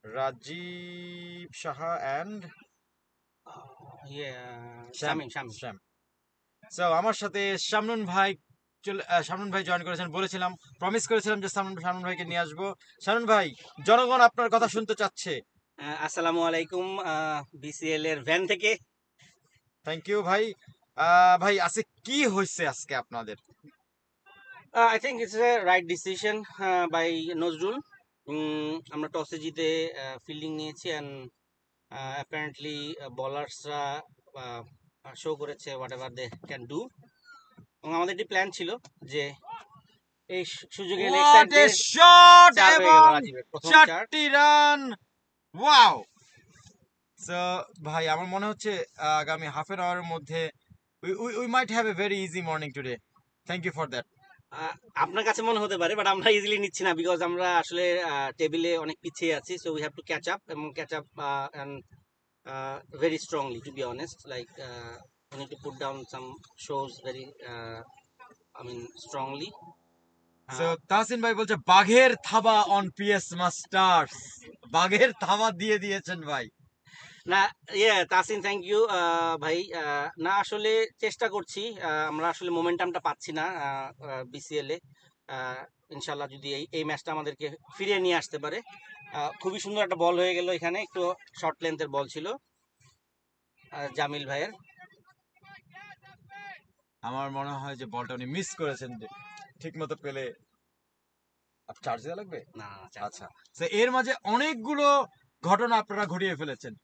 Rajib Saha and Shamim. Shyam. So আমার সাথে শামনুন ভাই শামনুন ভাই জয়েন করেছেন। বলেছিলাম, প্রমিস করেছিলাম যে শামনুন ভাইকে নিয়ে আসবো। শামনুন ভাই, জনগণ আপনার কথা শুনতে চাচ্ছে। আসসালামু আলাইকুম, বিসিএল এর ভ্যান থেকে। থ্যাংক ইউ ভাই। ভাই আজকে কি হয়েছে আজকে আপনাদের? I think it's a right decision by Nazrul. আমরা টসে জিতে ফিল্ডিং নিয়েছি অ্যান্ড অ্যাপারেন্টলি বলার্সরা শো করেছে whatever they can do, এবং আমাদের একটি প্ল্যান ছিল যে এই সুযোগে লেগ সাইড What a দিয়ে shot! চার হয়ে গেল এবং রাজীবের প্রথম চার। 4টি রান। ওয়াও! সো ভাই আমার মনে হচ্ছে আগামী হাফ এন আওয়ারের মধ্যে we might have a very easy morning today. Thank you for that. আপনার কাছে মনে হতে পারে, বাট আমরা ইজিলি নিচ্ছি না, বিকজ আমরা আসলে টেবিলে অনেক পিছিয়ে আছি। So we have to catch up, এবং catch up and very strongly, to be honest, like we need to put down some shows very I mean strongly. So Tahsin ভাই বলছে বাঘের থাবা অন পিএস মাস্টার্স। বাঘের থাবা দিয়ে দিয়েছেন ভাই। না তাসিন, থ্যাংক ইউ ভাই। না আসলে চেষ্টা করছি, আমরা আসলে মোমেন্টামটা পাচ্ছি না বিসিএল এ। ইনশাল্লাহ যদি এই ম্যাচটা আমাদেরকে ফিরিয়ে নিয়ে আসতে পারে। খুবই সুন্দর একটা বল হয়ে গেল এখানে, একটু শর্ট লেন্থের বল ছিল জামিল ভাইয়ের। আমার মনে হয় যে বলটা উনি মিস করেছেন, ঠিক মতো পেলে চার্জ দেওয়া লাগবে না। আচ্ছা, তো এর মাঝে অনেকগুলো ঘটনা আপনারা ঘটিয়ে ফেলেছেন।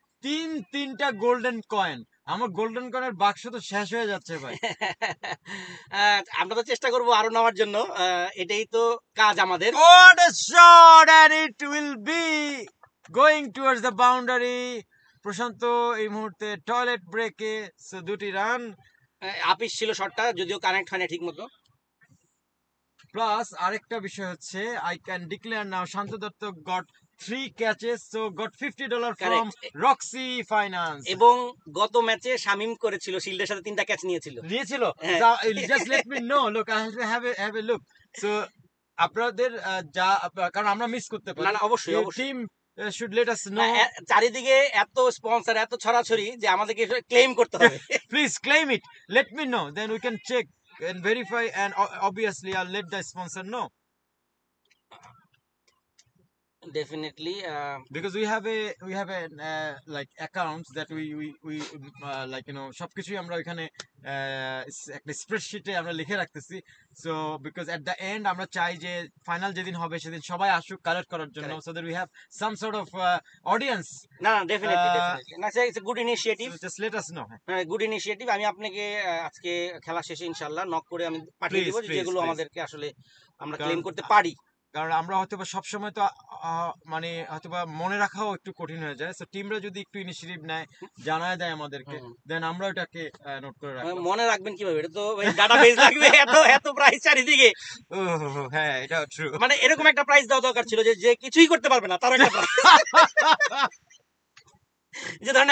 তিনটা গোল্ডেন কয়েন। আমার গোল্ডেন কয়েনের বাক্স তো শেষ হয়ে যাচ্ছে ভাই। আমরা তো চেষ্টা করবো আরো নেওয়ার জন্য, এটাই তো কাজ আমাদের। What a shot and it will be going towards the boundary. প্রশান্ত এই মুহূর্তে টয়লেট ব্রেকে, সো 2টি রান। আপিস ছিল শটটা, যদিও কানেক্ট হয় না ঠিক মতো। প্লাস আরেকটা বিষয় হচ্ছে, I can declare now Shanto Dutta got 3 catches, so got $50 from Roxy Finance. এবং গত ম্যাচে শামিম করেছিল, শিল্ডের সাথে 3টা ক্যাচ নিয়েছিল। হ্যাঁ। Just let me know. Look, I have a look. So আপনাদের যা কারণ আমরা মিস করতে পারি। না অবশ্যই team should let us know. চারিদিকে এত স্পন্সর, এত ছড়াছড়ি যে আমাদেরকে ক্লেম করতে হবে। Please claim it. Let me know. Then we can check and verify, and obviously I'll let the sponsor know. Definitely, because we have a like accounts that we like সবকিছুই আমরা ওখানে একটা স্প্রেডশিটে আমরা লিখে রাখতেছি। So because at the end আমরা চাই যে ফাইনাল যেদিন হবে সেদিন সবাই আসুক কালেক্ট করার জন্য, so that we have some sort of audience. না ডেফিনেটলি না, it's a good initiative. Just let us no. Good initiative. আমি আপনাকে আজকে খেলা শেষে ইনশাআল্লাহ নক করে আমি পাঠিয়ে দেব যেগুলো আমাদেরকে আসলে আমরা ক্লেম করতে পারি। কারণ আমরা হয়তো বা সবসময় তো মানে হয়তো বা মনে রাখাও একটু কঠিন হয়ে যায়। সো টিমরা যদি একটু ইনিশিয়েটিভ নেয়, জানায় দেয় আমাদেরকে, দেন আমরা ওটাকে নোট করে রাখবো। মনে রাখবেন কিভাবে? এটা তো ডাটাবেস লাগবে, এত প্রাইস চারিদিকে। হ্যাঁ, এটা ট্রু। মানে এরকম একটা প্রাইস দেওয়া দরকার ছিল যে কিছুই করতে পারবে না তার একটা প্রাইস। যে ধরেন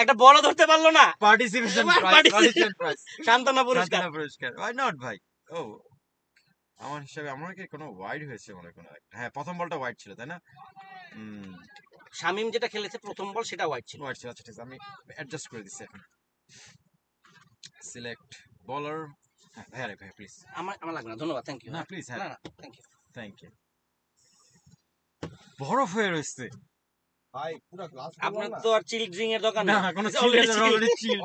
একটা বলও ধরতে পারলো না, পার্টিসিপেশন প্রাইস, সান্ত্বনা পুরস্কার। ওয়াই নট ভাই? ও আমার হিসাবে আমার কি কোনো ওয়াইড হয়েছে মনে কোনো একটা? হ্যাঁ, প্রথম বলটা ওয়াইড ছিল তাই না? শামিম যেটা খেলেছে প্রথম বল সেটা ওয়াইড ছিল। আচ্ছা ঠিক আছে, আমি অ্যাডজাস্ট করে দিচ্ছি এখন। সিলেক্ট বলার। হ্যাঁ ভাই প্লিজ। আমার লাগবে না, ধন্যবাদ, থ্যাংক ইউ। না প্লিজ, হ্যাঁ না থ্যাংক ইউ। বরফ হয়ে রয়েছে ভাই, পুরো গ্লাস। আপনার তো আর চিল ড্রিঙ্ক এর দোকান না, কোনো অলরেডি চিল।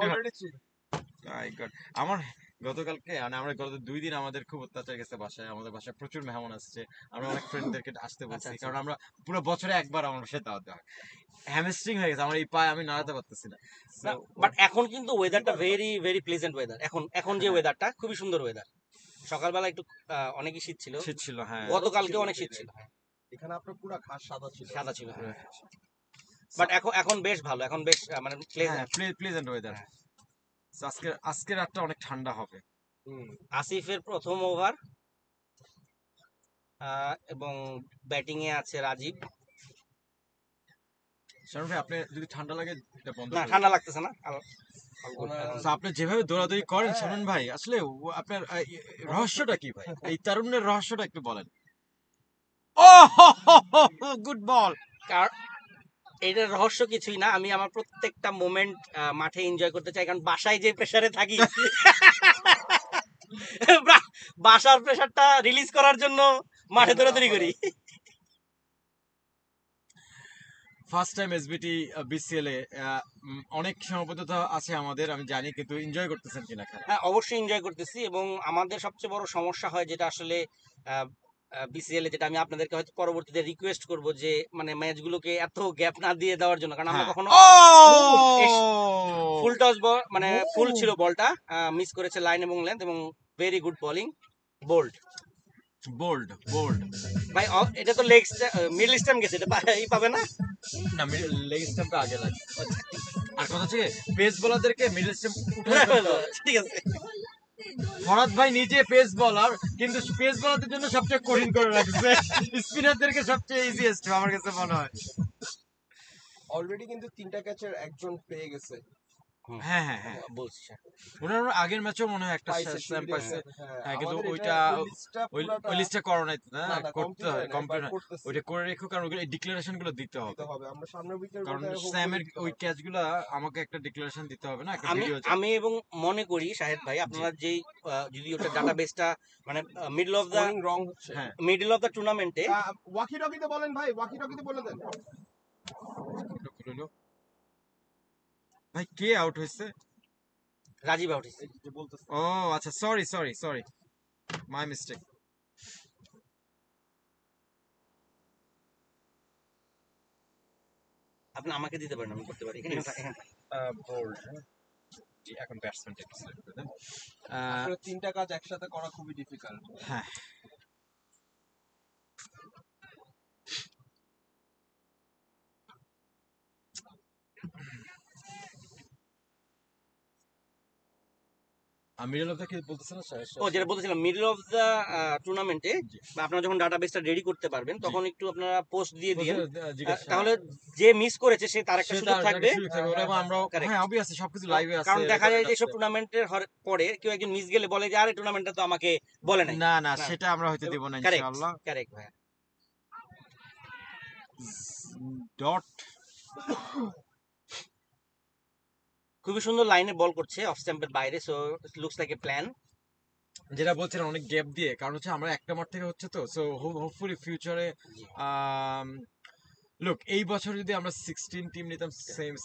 মাই গড, আমার গতকালকে মানে আমরা গত 2 দিন আমাদের খুব অত্যাচার গেছে বাসায়। আমাদের বাসায় প্রচুর মেহমান আসছে। আমরা অনেক ফ্রেন্ডদেরকে আসতে বলছি, কারণ আমরা পুরো বছরে একবার আমার সাথে দাওয়াত দেওয়া হয়। হ্যামস্ট্রিং হয়ে গেছে আমার, এই পায়ে আমি নাড়াতে পারতেছি না। বাট এখন কিন্তু ওয়েদারটা ভেরি ভেরি প্লেজেন্ট ওয়েদার। এখন যে ওয়েদারটা খুবই সুন্দর ওয়েদার। সকালবেলা একটু অনেকই শীত ছিল, হ্যাঁ। গতকালকে অনেক শীত ছিল। এখানে আপনার পুরো ঘাস সাদা ছিল। বাট এখন বেশ ভালো, এখন বেশ মানে প্লেজেন্ট ওয়েদার। আজকের রাতটা অনেক ঠান্ডা হবে। আসিফের প্রথম ওভার, এবং ব্যাটিং এ আছে রাজীব। শারুন ভাই, আপনি যদি ঠান্ডা লাগে এটা বন্ধ না, ঠান্ডা লাগতেছে না। আপনি যেভাবে দৌড়াদৌড়ি করেন শারুন ভাই, আসলে আপনার রহস্যটা কি ভাই? এই তারুণ্যের রহস্যটা একটু বলেন। Good ball. কার- এটার রহস্য কিছুই না, আমি আমার প্রত্যেকটা মোমেন্ট মাঠে এনজয় করতে চাই, কারণ বাসায় যে প্রেসারে থাকি বাসার প্রেসারটা রিলিজ করার জন্য মাঠে দৌড়াদৌড়ি করি। ফার্স্ট টাইম এসবিটি বিসিএল এ অনেক সীমাবদ্ধতা আছে আমাদের আমি জানি, কিন্তু এনজয় করতেছেন কিনা খেলা? হ্যাঁ, অবশ্যই এনজয় করতেছি, এবং আমাদের সবচেয়ে বড় সমস্যা হয় যেটা আসলে বিসিএল এ, যেটা আমি আপনাদেরকে হয়তো পরবর্তীতে রিকোয়েস্ট করব, যে মানে ম্যাচগুলোকে এত গ্যাপ না দিয়ে দেওয়ার জন্য, কারণ আমরা হ্যাঁ। কখনো ও ফুল টস বল, মানে ফুল ছিল বলটা, মিস করেছে লাইন এবং লেন্থ, এবং very good bowling, bowled bowled bowled. ভাই। এটা তো লেগ মিডল স্ট্যাম্প গেছে, এটা পাবে না। না, লেগ স্টাম্পটা আগে লাগে। আর কথা হচ্ছে পেস বোলারদেরকে মিডল স্টাম্প ঠিক আছে। ফরাদ ভাই নিজে পেস বলার, কিন্তু পেস বলারদের জন্য সবচেয়ে কঠিন করে রাখছে, স্পিনারদেরকে সবচেয়ে ইজিয়েস্ট আমার কাছে মনে হয়। অলরেডি কিন্তু 3টা ক্যাচের একজন পেয়ে গেছে। হ্যাঁ হ্যাঁ হ্যাঁ, বলছি ওনার আগের ম্যাচেও মনে হয় একটা পাইছে, স্যাম সুবিধা পাইছে। হয়েছে। হ্যাঁ, কিন্তু আমাদের ওইটা ওই লিস্টটা ওই পুরাটা লিস্টটা করো নাই না, না, না, করতে হয়, complete কমপ্লিট হয় নাই, হয়। but করতেছি। ওইটা করে রেখো, কারণ ওইগুলো ডিক্লারেশন গুলো দিতে হবে। দিতে হবে। আমরা সামনের উইকের কারণ মধ্যে hopefully স্যামের দিতে ওই পারবো। ক্যাচগুলা আমাকে একটা ডিক্লারেশন দিতে হবে না, একটা আমি ভিডিও। আমি এবং মনে করি শাহেদ ভাই, আপনারা যেই যদি ওটা ডাটাবেসটা মানে middle of the Scoring wrong হচ্ছে। হ্যাঁ, মিডল অফ দা টুর্নামেন্টে, ওয়াকি টকিতে বলেন ভাই, ওয়াকি টকিতে বলে দেন। ভাই কে আউট হয়েছে? রাজীব আউট হয়েছে। এই যে বলতেছে। ও আচ্ছা, sorry sorry sorry, my mistake. আপনি আমাকে দিতে পারেন, আমি করতে পারি। এখানে এখানে বোল্ড। জি, এখন ব্যাটসম্যানটা একটু সিলেক্ট করে দেন। আসলে 3টা কাজ একসাথে করা খুবই ডিফিকাল্ট। হ্যাঁ, মিডল অফ দ্য কি বলতেছেন না স্যার? ও যেটা বলতেছিলাম, মিডল অফ দা টুর্নামেন্টে জি। বা আপনারা যখন ডাটাবেসটা রেডি করতে পারবেন, তখন একটু আপনারা পোস্ট দিয়ে দিন, জিজ্ঞাসা তাহলে যে মিস করেছে সে তার একটা সুযোগ থাকবে। এবং আমরা Correct. হ্যাঁ অবভিয়াসলি সবকিছু লাইভে আছে। কারণ দেখা যায় যে record সব আছে। টুর্নামেন্টের পরে কেউ একজন মিস গেলে বলে যে আরে টুর্নামেন্টটা তো আমাকে বলে নাই। না না, না। সেটা আমরা হয়তো দেব না কারেক্ট ইনশাআল্লাহ। কারেক্ট ভাই। ডট খুবই সুন্দর লাইনে বল করছে অফ স্ট্যাম্পের বাইরে, so looks like a plan. যেটা বলছিলেন অনেক গ্যাপ দিয়ে, কারণ হচ্ছে আমরা একটা মাঠ থেকে হচ্ছে তো, সো হোপফুলি ফিউচারে লুক এই বছর যদি আমরা 16 টিম নিতাম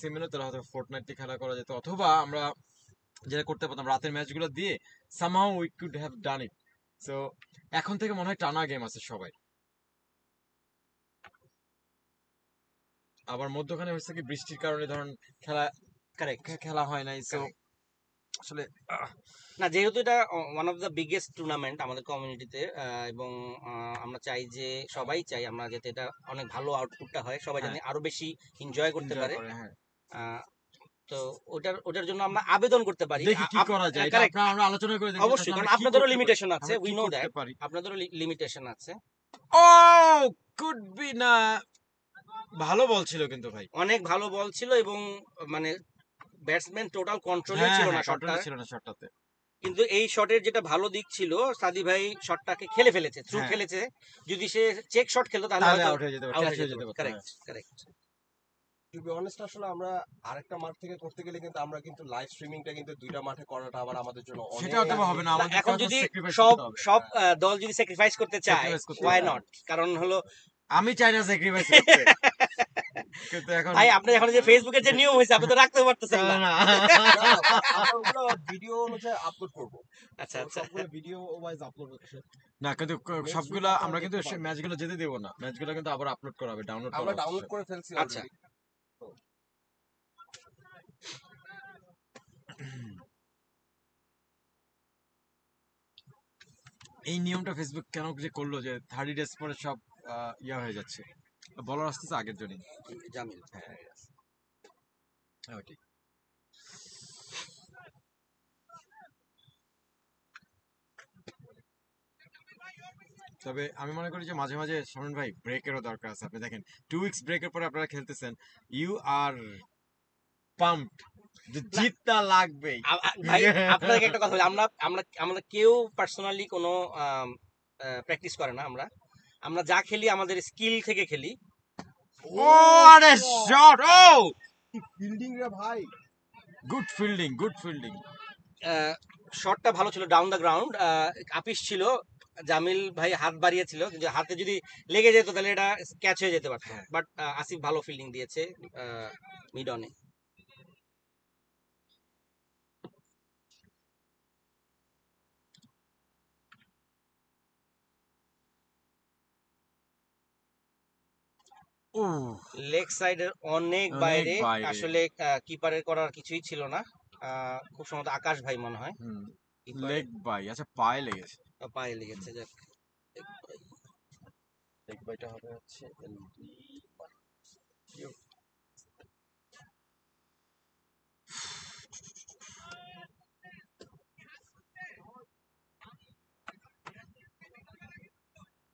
সেমিনো, তাহলে হয়তো ফোর্টনাইটলি খেলা করা যেত, অথবা আমরা যেটা করতে পারতাম রাতের ম্যাচগুলো দিয়ে somehow we could have done it. So এখন থেকে মনে হয় টানা গেম আছে সবাই। আবার মধ্যখানে হয়েছে কি বৃষ্টির কারণে ধরুন খেলা হয় নাই, সো আসলে না, যেহেতু এটা one of the biggest tournament আমাদের কমিউনিটিতে, এবং আমরা চাই যে সবাই চাই আমরা যাতে এটা অনেক ভালো আউটপুটটা হয়, সবাই হ্যাঁ। যাতে আরো বেশি এনজয় করতে enjoy পারে। করে, হ্যাঁ। তো ওটার জন্য আমরা আবেদন করতে পারি। দেখি কি করা যায়, এটা Correct. আমরা আলোচনা করে দেখব। অবশ্যই, কারণ আমরা কি আপনাদেরও করতে লিমিটেশন পারি, আছে, আমরা উই কি নো করতে দ্যাট, পারি। আপনাদেরও লিমিটেশন আছে। ও কুড বি না, ভালো বল ছিল কিন্তু ভাই। অনেক ভালো বল ছিল, এবং মানে ব্যাটসম্যান টোটাল কন্ট্রোলই হ্যাঁ ছিল না হ্যাঁ, শটটা। control ছিল না শটটাতে। কিন্তু এই শটের যেটা ভালো দিক ছিল, সাদি ভাই শটটাকে খেলে ফেলেছে, থ্রু হ্যাঁ। খেলেছে। যদি সে চেক শট খেলতো তাহলে তাহলে হয়তো আউট হয়ে যেতে পারত, out ক্যাচ হয়ে হয়ে যেতে যেতে পারতো। পারত। Correct, correct. To be honest, আসলে আমরা আরেকটা মাঠ থেকে করতে গেলে কিন্তু আমরা কিন্তু লাইভ স্ট্রিমিংটা কিন্তু 2টা মাঠে করাটা আবার আমাদের জন্য সেটা হয়তো হবে না, না, আমাদের এখন কাছে যদি sacrifice সব করতে হবে। সব দল যদি স্যাক্রিফাইস করতে চায়, Sacrifice করতে why হবে। not? কারণ হলো আমি চাই না স্যাক্রিফাইস করতে, কিন্তু এখন ভাই, আপনি এখন যে ফেসবুকের যে নিয়ম হয়েছে আপনি তো রাখতে পারতেছেন না। না। আমরা ভিডিও অনুযায়ী আপলোড করব। আচ্ছা আচ্ছা, সবগুলো ভিডিও ওয়াইজ আপলোড হচ্ছে। না, কিন্তু সবগুলা week আমরা কিন্তু দেখতে পারবো। ম্যাচগুলো যেতে দেব না, ম্যাচগুলো কিন্তু আবার আপলোড করা হবে, ডাউনলোড করা আমরা হবে। ডাউনলোড করে ফেলছি আচ্ছা। অলরেডি। এই নিয়মটা ফেসবুক কেন যে করলো যে 30 ডেজ পরে সব ইয়া হয়ে যাচ্ছে, বলার আসতেছে আগের জন্যই। জামিল। হ্যাঁ ঠিক। তবে আমি মনে করি যে মাঝে মাঝে শরণ ভাই ব্রেকেরও দরকার আছে। আপনি দেখেন 2 উইকস ব্রেকের পরে আপনারা খেলতেছেন, ইউ আর পাম্পড, জিতটা লাগবেই। ভাই আপনাকে একটা কথা বলি, আমরা আমরা আমরা কেউ পার্সোনালি কোনো প্র্যাকটিস করে না। আমরা যা খেলি আমাদের স্কিল থেকে খেলি। What a shot! Oh! Fielding রে ভাই, Good fielding, good fielding. শটটা ভালো ছিল, ডাউন দ্য গ্রাউন্ড। আপিস ছিল, জামিল ভাই হাত বাড়িয়েছিল, কিন্তু হাতে যদি লেগে যেত তাহলে এটা ক্যাচ হয়ে যেতে পারতো। বাট আসিফ ভালো ফিল্ডিং দিয়েছে মিড অনে। Ooh. লেগ সাইডের অনেক অনেক বাইরে, বাইরে। আসলে কিপারের করার কিছুই ছিল না। খুব সম্ভবত আকাশ ভাই মনে হয় লেগ বাই, আচ্ছা পায়ে লেগেছে। পায়ে লেগেছে। যাক, লেগ বাইটা হবে হচ্ছে LD।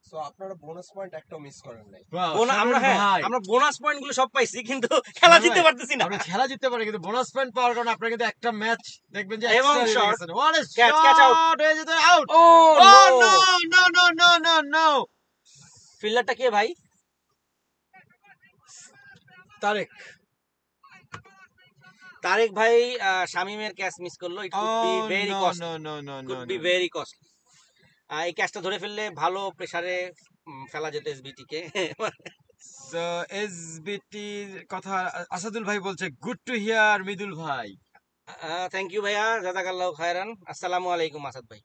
সো আপনারা বোনাস পয়েন্ট একটাও মিস করেন নাই। আমরা বোনাস পয়েন্ট গুলো সব পাইছি, কিন্তু খেলা জিততে পারতেছি না। আমরা খেলা জিততে পারি কিন্তু বোনাস পয়েন্ট পাওয়ার কারণে আপনারা কিন্তু একটা ম্যাচ দেখবেন যে এবং extra shot, হয়ে গেছে। What a catch out. shot! হয়ে যেত out. Oh, Oh no! no, no, no, no, no, no. ফিল্ডারটা কে ভাই? তারেক ভাই শামিমের ক্যাচ মিস করলো। It could be Oh very no, costly, no, no, no, could no, be no. Very costly. এই ক্যাচটা ধরে ফেললে ভালো প্রেসারে ফেলা যেত এসবিটি কে। So SBT কথা আসাদুল ভাই বলছে গুড টু হিয়ার মৃদুল ভাই। থ্যাংক ইউ ভাইয়া, জাযাকাল্লাহু খায়রান। আসসালামু আলাইকুম আসাদ ভাই।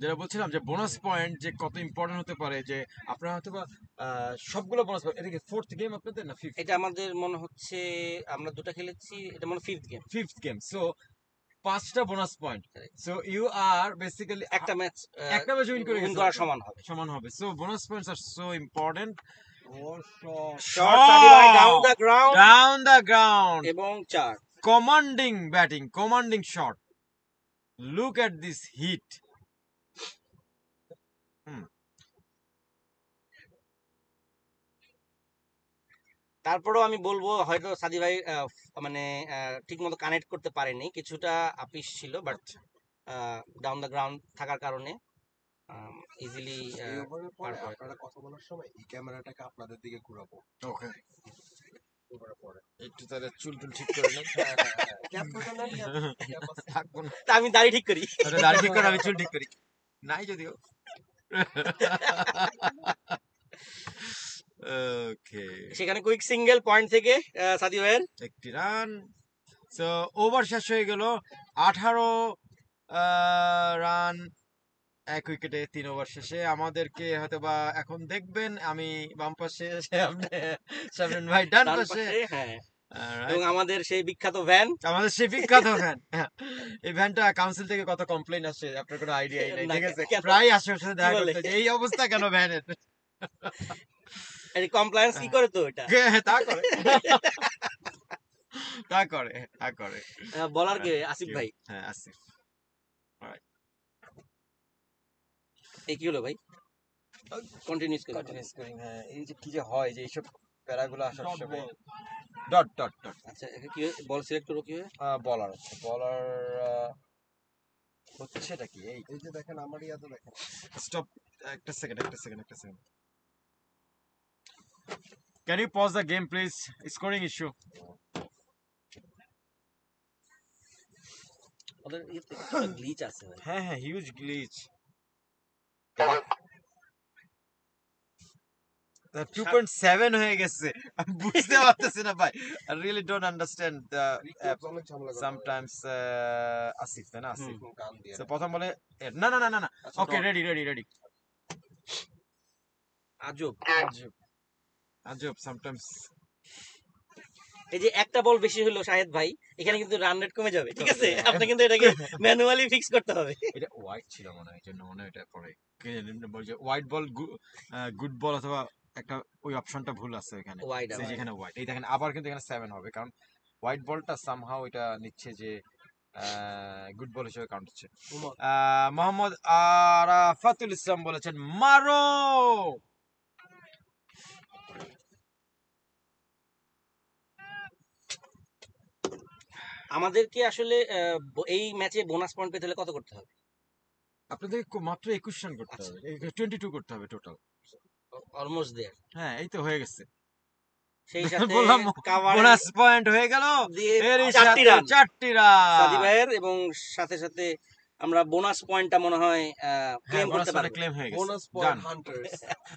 যেটা বলছিলাম যে বোনাস পয়েন্ট যে কত ইম্পর্টেন্ট হতে পারে, যে আপনারা হয়তো বা সবগুলো বোনাস পয়েন্ট, এটা কি ফোর্থ গেম আপনাদের না ফিফথ? এটা আমাদের মনে হচ্ছে আমরা দুটো খেলেছি, এটা মনে fifth game. Fifth game. So 5টা bonus point. So you are basically একটা ম্যাচ উইন করে উইন গেছে, করার সমান হবে। সমান হবে। So bonus points are so important. Shot Sadi ভাই down the ground down the ground এবং 4। Commanding batting, commanding shot. Look at this hit. তারপরেও আমি বলবো হয়তো সাদি ভাই মানে ঠিক মতো কানেক্ট করতে পারেনি, কিছুটা আপিস ছিল, বাট ডাউন দ্য গ্রাউন্ড থাকার কারণে ইজিলি এই ওভারের পরে পার করে। আপনারা কথা বলার সময় এই ক্যামেরাটাকে আপনাদের দিকে ঘোরাবো। ওকে, ওভারের পরে একটু তাহলে চুল টুল ঠিক করে নেন। ক্যাপ করে নেন, ক্যাপ আছে। থাকবো না। তা আমি দাড়ি ঠিক করি। আরে দাড়ি ঠিক করে, আমি চুল ঠিক করি নাই যদিও। ওকে, সেখানে কুইক সিঙ্গেল পয়েন্ট থেকে সাদি ভাইয়ের একটি রান। সো ওভার শেষ হয়ে গেল। 18 রান 1 উইকেটে 3 ওভার শেষে। আমাদেরকে হয়তো বা এখন দেখবেন আমি বাম পাশে, আপনি শামিন ভাই ডান ডান পাশে। পাশে, হ্যাঁ, Alright. এবং আমাদের সেই বিখ্যাত ভ্যান। আমাদের সেই বিখ্যাত ভ্যান। এই ভ্যানটা কাউন্সিল থেকে কত কমপ্লেইন আসছে আপনার কোনো আইডিয়াই নাই, না, ঠিক আছে? কেন? প্রায় আসে ওর সাথে দেখা কি বলে? করতে যে এই অবস্থা কেন ভ্যানের। এই কমপ্লায়েন্স কি করে তো এটা? তা করে, তা করে, তা করে। বলার কে? আসিফ ভাই। হ্যাঁ আসিফ। এই কি হলো ভাই? কন্টিনিউস করুন। কন্টিনিউস করি। হ্যাঁ, এই যে কি যে হয় যে এইসব প্যারাগুলো আসার Dot সময়। ball। Dot dot dot. আচ্ছা, একে কি বল সিলেক্ট করবো কিভাবে? বলার হচ্ছে, বলার হচ্ছেটা কি? এই এই যে দেখেন আমার ইয়াতে দেখেন। স্টপ, একটা সেকেন্ড, একটা সেকেন্ড, একটা second. Can you pause the game please? Scoring issue. ওদের ইয়েতে গ্লিচ আছে ভাই। হ্যাঁ হ্যাঁ, হিউজ গ্লিচ। 2.7 হয়ে গেছে। আমি বুঝতে পারতেছি না ভাই। I really don't understand the app. অনেক ঝামেলা করে। Sometimes আসিফ, তাই না? আসিফ। গান দিয়ে। So প্রথম বলে না না না না না। আচ্ছা, ওকে, রেডি রেডি রেডি। আজব। আজব, আজব sometimes। এই যে একটা বল বেশি হলো শাহেদ ভাই, এখানে কিন্তু রান রেট কমে যাবে, ঠিক আছে? আপনি কিন্তু এটাকে ম্যানুয়ালি ফিক্স করতে হবে। এটা ওয়াইড ছিল মনে হয়, জন্য মনে হয় এটা পরে কে জানি বলছে ওয়াইড বল, গুড বল, অথবা একটা ওই অপশনটা ভুল আছে এখানে। Wide, সেই যেখানে ওয়াইড, এই দেখেন আবার কিন্তু এখানে 7 হবে, কারণ হোয়াইট বলটা সামহাও এটা নিচ্ছে যে গুড বল হিসেবে কাউন্ট হচ্ছে। মোহাম্মদ আরাফাতুল ইসলাম বলেছেন মারো। আমাদেরকে আসলে এই ম্যাচে বোনাস পয়েন্ট পেতে হলে কত করতে হবে? আপনাদের মাত্র 21 রান করতে আচ্ছা। হবে, 22 করতে হবে টোটাল। Almost there. হ্যাঁ এই তো হয়ে গেছে। সেই সাথে বললাম কাভারে বোনাস পয়েন্ট হয়ে গেল, দিয়ে এরই 4টি সাথে রান 4টি সাদি রান। ভাইয়ের, এবং সাথে সাথে আমরা বোনাস পয়েন্টটা মনে হয় হ্যাঁ ক্লেম বোনাস করতে পয়েন্ট পারবো। ক্লেম হয়ে গেছে। Bonus point hunters.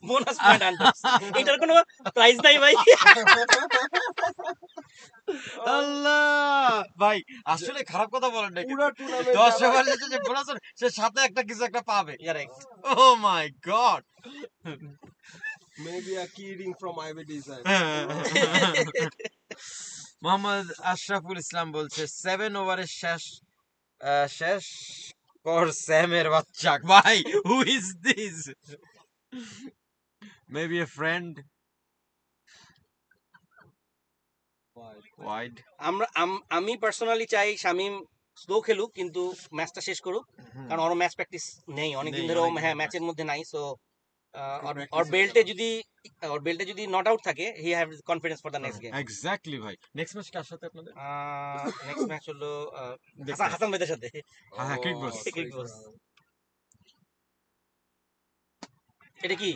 Bonus point hunters, এটার কোনো প্রাইস নাই ভাই। আল্লাহ ভাই আসলে খারাপ কথা বলেন না, পুরো টুর্নামেন্ট 10 ওভার যে বোনাস সে সাথে একটা কিছু একটা পাবে। Correct. Oh my god. Maybe a kidding from IV design. Mohammad Ashraful Islam বলছে 7 ওভারের শেষ কর স্যামের বাচ্চা। ভাই who is this? Maybe a friend. Wide. আমি পার্সোনালি চাই শামিম স্লো খেলুক কিন্তু ম্যাচটা শেষ করুক, কারণ ওর ম্যাচ প্র্যাকটিস নেই অনেকদিন নেই, ধরে, অনেকদিন হ্যাঁ ধরে ম্যাচের মধ্যে নাই। সো practice ওর এ বেল্টে যদি নট আউট থাকে, he have confidence for the next game. Exactly ভাই। নেক্সট ম্যাচ কার সাথে আপনাদের? নেক্সট ম্যাচ হলো দেখতে। হাসান ভাইদের সাথে। হ্যাঁ ক্রিক বস। Crick boss। এটা কি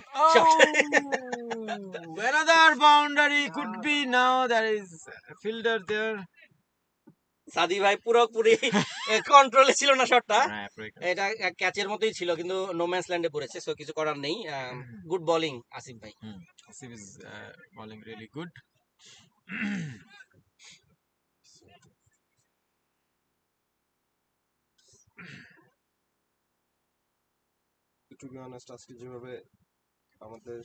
Another boundary could be, now there is a fielder there. সাদি ভাই পুরোপুরি কন্ট্রোলে ছিল না শটটা, হ্যাঁ, এটা ক্যাচের মতোই ছিল কিন্তু নো ম্যানস ল্যান্ডে পড়েছে, সো কিছু করার নেই। গুড বোলিং আসিফ ভাই। Asif is bowling really good. To be honest আজকে যেভাবে আমাদের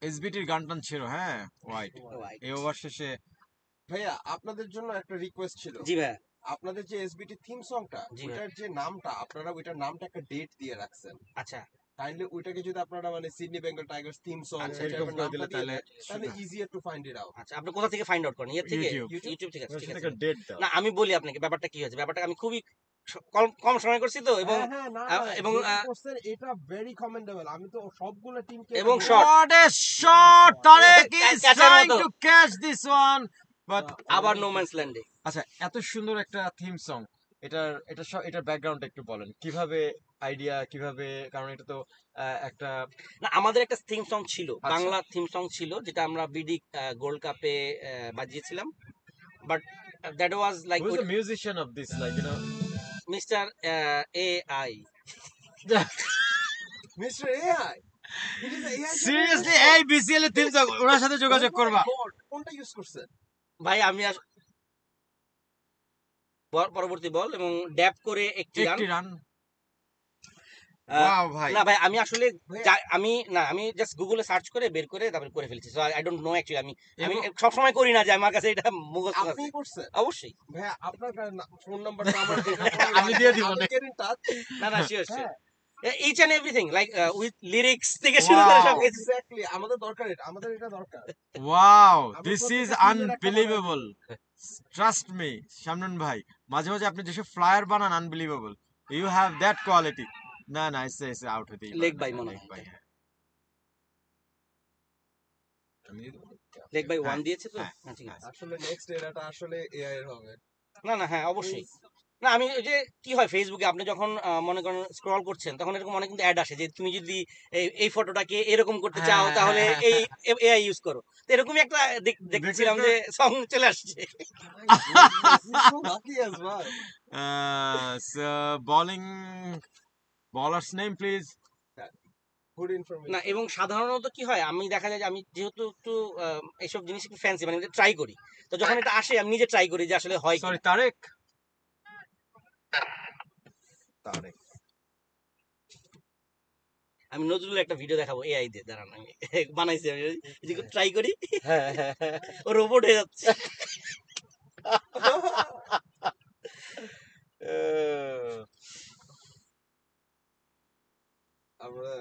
এসবিটির গান টান ছিল, হ্যাঁ হোয়াইট এই ওভার শেষে। ভাইয়া আপনাদের জন্য একটা রিকোয়েস্ট ছিল। জি ভাই। আপনাদের যে এসবিটি থিম সংটা, জি ওইটার যে নামটা, আপনারা ওইটার নামটা একটা ডেট দিয়ে রাখছেন। আচ্ছা কাইন্ডলি ওইটাকে যদি আপনারা মানে Sydney Bengal Tigers theme song আচ্ছা, এরকম করে দিলে তাহলে তাহলে easier to find it out. আচ্ছা, আপনি কোথা থেকে ফাইন্ড আউট করেন? ইয়ে থেকে? YouTube। ইউটিউব থেকে আছে, ঠিক আছে। একটা ডেট দাও। না আমি বলি আপনাকে ব্যাপারটা কি হয়েছে, ব্যাপারটা আমি খুবই কম কম সময় করছি তো, এবং হ্যাঁ না এবং, কোর্সের এটা ভেরি কমেন্ডেবল। আমি তো সবগুলো টিমকে এবং shot। What a shot! Tarek is Catch এর trying মতো। to catch this one, but আবার নো ম্যানস ল্যান্ডে। আচ্ছা এত সুন্দর একটা থিম সং, এটার ব্যাকগ্রাউন্ডটা একটু বলেন, কিভাবে আইডিয়া, কিভাবে, কারণ এটা তো একটা না আমাদের একটা থিম সং ছিল, আচ্ছা। বাংলা থিম সং ছিল, যেটা আমরা বিডি গোল্ড কাপে বাজিয়েছিলাম, but that was like who's the musician of this, like you know? Mister AI. Mister AI. Seriously এই বিসিএল এর থিম সং ওনার সাথে যোগাযোগ করবা। কোনটা ইউজ করছেন ভাই আমি পরবর্তী বল এবং ড্যাপ করে একটি রান। একটি রান। ওয়াও ভাই। না ভাই আমি আসলে আমি জাস্ট গুগলে সার্চ করে বের করে তারপরে করে ফেলেছি, so I don't know actually. আমি সব সময় করি না যে আমার কাছে এটা মুখস্থ আছে। আপনি করছেন? অবশ্যই। ভাইয়া আপনার ফোন নাম্বারটা আমার আমি দিয়ে দিব না। Get in touch. না শিওর শিওর, হ্যাঁ each and everything like with lyrics থেকে শুরু করে সব Wow. কিছু। এক্স্যাক্টলি আমাদের দরকার এটা, আমাদের এটা দরকার। Wow, আমি this is প্রত্যেকটা team এর একটা unbelievable. Trust me, শামনুন ভাই, মাঝে মাঝে আপনি যেসব ফ্লায়ার বানান unbelievable. You have that quality. না it's out হতে Leg by মনে হয়। লেগ বাই 1 দিয়েছে তো। হ্যাঁ, হ্যাঁ ঠিক আছে। আসলে নেক্সট এরাটা আসলে এআই এর হবে। না হ্যাঁ অবশ্যই। না আমি ওই যে কি হয় ফেসবুকে আপনি যখন মনে করেন স্ক্রল করছেন তখন এরকম অনেক কিন্তু অ্যাড আসে যে তুমি যদি এই ফটোটাকে এরকম করতে চাও হ্যাঁ, তাহলে হ্যাঁ, এই এআই ইউজ করো। তো এরকমই একটা দেখছিলাম যে সং চলে আসছে। বাকি আস ভাই। So bowler's name please. Good information. না এবং সাধারণত কি হয় আমি দেখা যায় যে আমি যেহেতু একটু এইসব জিনিস একটু ফ্যান্সি মানে ট্রাই করি, তো যখন এটা আসে আমি নিজে ট্রাই করি যে আসলে হয় কি। Sorry, Tarek. আমি নজরুলের একটা ভিডিও দেখাবো এআই দিয়ে, দাঁড়ান আমি বানাইছি, আমি ট্রাই করি, ও রোবট হয়ে যাচ্ছে। আমরা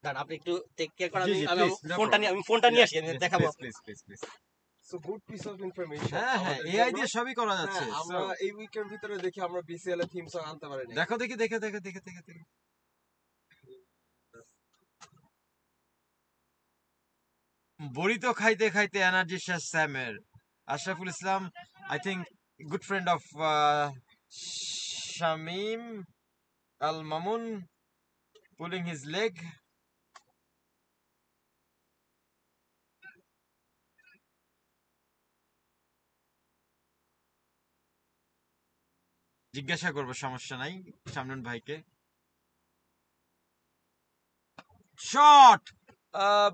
দাঁড়ান আপনি একটু টেক কেয়ার করেন, জি, জি, আমি please, no ফোনটা নিয়ে problem. আসি, আমি দেখাবো। Please. So good piece of information. হ্যাঁ এআই দিয়ে সবই করা যাচ্ছে। আমরা এই উইকের ভিতরে দেখি আমরা বিসিএল এর থিম সং আনতে পারি না। দেখো দেখি। burrito খাইতে খাইতে এনার্জি শেষ স্যামের। Ashraful Islam, I think good friend of Shamim Al Mamun pulling his leg. জিজ্ঞাসা করবো, সমস্যা নাই শামনুন ভাইকে। Shot,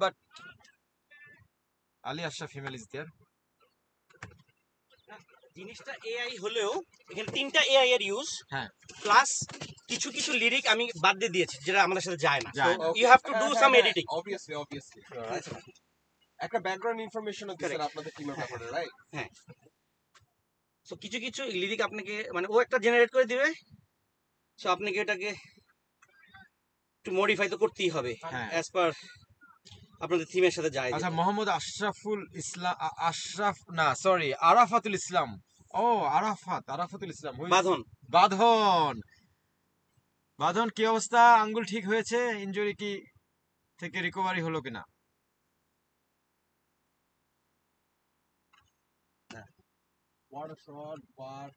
but Ali Ashraf Himel is there. জিনিসটা এআই হলেও এখানে 3টা এআই এর ইউজ, হ্যাঁ, প্লাস কিছু কিছু লিরিক আমি বাদ দিয়ে দিয়েছি যেটা আমাদের সাথে যায় না। যায় না। You have to do some editing. Obviously. একটা ব্যাকগ্রাউন্ড ইনফরমেশনও দিছেন আপনাদের টিমের ব্যাপারে, রাইট? হ্যাঁ, সো কিছু কিছু লিরিক আপনাকে মানে ও একটা জেনারেট করে দিবে, সো আপনাকে এটাকে একটু মডিফাই তো করতেই হবে হ্যাঁ। অ্যাজ পার আপনাদের থিমের সাথে যায়। আচ্ছা, মোহাম্মদ আশরাফুল ইসলাম, আশরাফ না সরি, আরাফাতুল ইসলাম। ও আরাফাতুল ইসলাম। বাঁধন বাঁধন, বাঁধন কি অবস্থা? আঙ্গুল ঠিক হয়েছে? ইনজুরি কি থেকে রিকভারি হলো কিনা? What a shot, but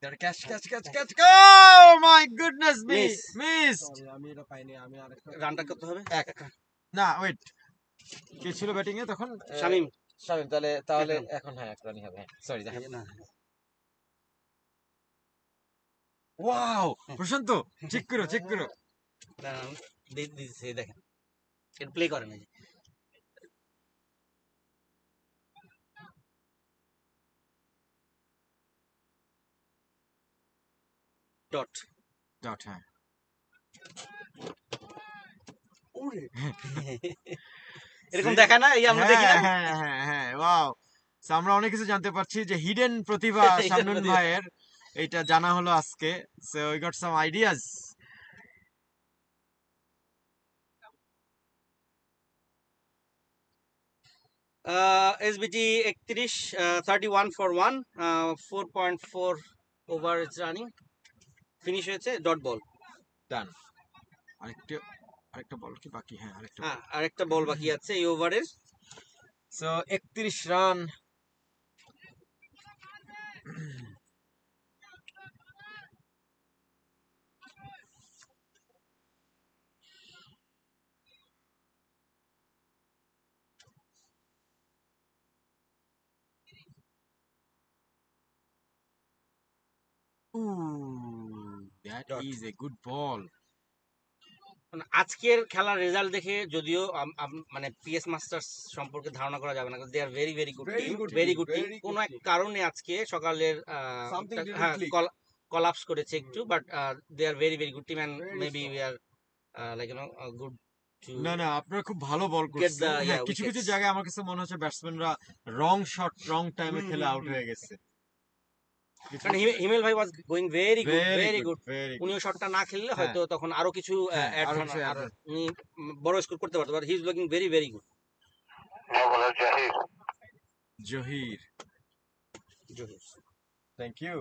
Catch! Oh my goodness me! Miss. Missed! sorry, আমি এটা পাইনি। আমি আরেকটা রানটা করতে হবে। না ওয়েট, কে ছিল ব্যাটিং এ তখন? শামিম। শামিম। তাহলে এখন হ্যাঁ এক রানই হবে। সরি, না, ওয়াও প্রশান্ত, চেক করো। দিচ্ছে দেখেন, এটা প্লে করেন এই যে। ডট হ্যাঁ। এরকম দেখায় না, এই আমরা দেখি না। হ্যাঁ, ওয়াও। আমরা অনেক কিছু জানতে পারছি যে হিডেন প্রতিভা শামনুন ভাইয়ের, এইটা জানা হলো আজকে। So we got some ideas. SBT 31, 31 for 1, 4.4 over running finish হয়েছে, ডট বল ডান। আরেকটা বল কি বাকি? হ্যাঁ, আরেকটা বল বাকি আছে এই ওভারের। So 31 run. That is a good ball. মানে আজকের খেলার রেজাল্ট দেখে যদিও মানে পিএস মাস্টার্স সম্পর্কে ধারণা করা যাবে না, they are very very good team, very good team. কোনো এক কারণে আজকে সকালের Something didn't হ্যাঁ click. কলাপস করেছে একটু, but they are very very good team and maybe we are like you know good too. না আপনারা খুব ভালো বল করছেন। হ্যাঁ, কিছু wickets. জায়গায় আমার কাছে মনে হচ্ছে ব্যাটসম্যানরা রং শট রং টাইমে খেলে আউট হয়ে গেছে। কারণ হিমেল ভাই ওয়াজ গোইং ভেরি গুড। ভেরি উনিও শটটা না খেললে হয়তো তখন আরো কিছু অ্যাড উনি বড় স্কোর করতে পারতো, but he is looking very very good. Now bowler Jahir. Jahir, thank you.